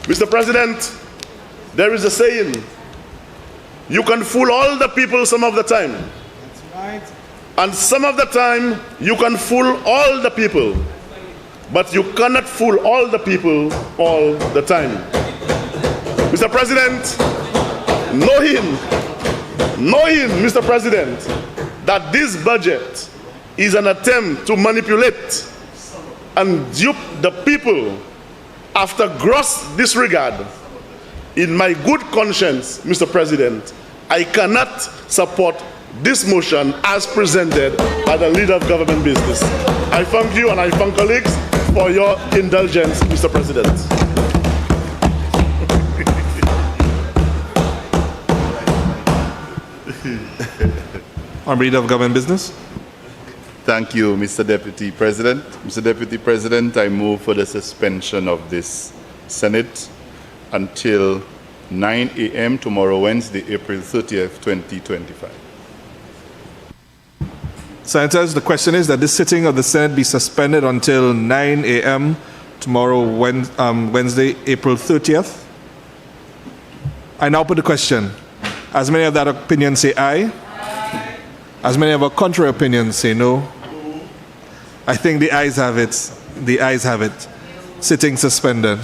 Mr. President, there is a saying, you can fool all the people some of the time. That's right. And some of the time, you can fool all the people. But you cannot fool all the people all the time. Mr. President, know him, Mr. President, that this budget is an attempt to manipulate and dupe the people after gross disregard, in my good conscience, Mr. President, I cannot support this motion as presented by the leader of government business. I thank you and I thank colleagues for your indulgence, Mr. President. Honorable Leader of Government Business. Thank you, Mr. Deputy President. Mr. Deputy President, I move for the suspension of this Senate until 9 a.m. tomorrow, Wednesday, April 30th, 2025. Senators, the question is that this sitting of the Senate be suspended until 9 a.m. tomorrow, Wednesday, April 30th. I now put the question. As many of that opinion say aye. As many of our contrary opinions say no. I think the ayes have it. The ayes have it. Sitting suspended.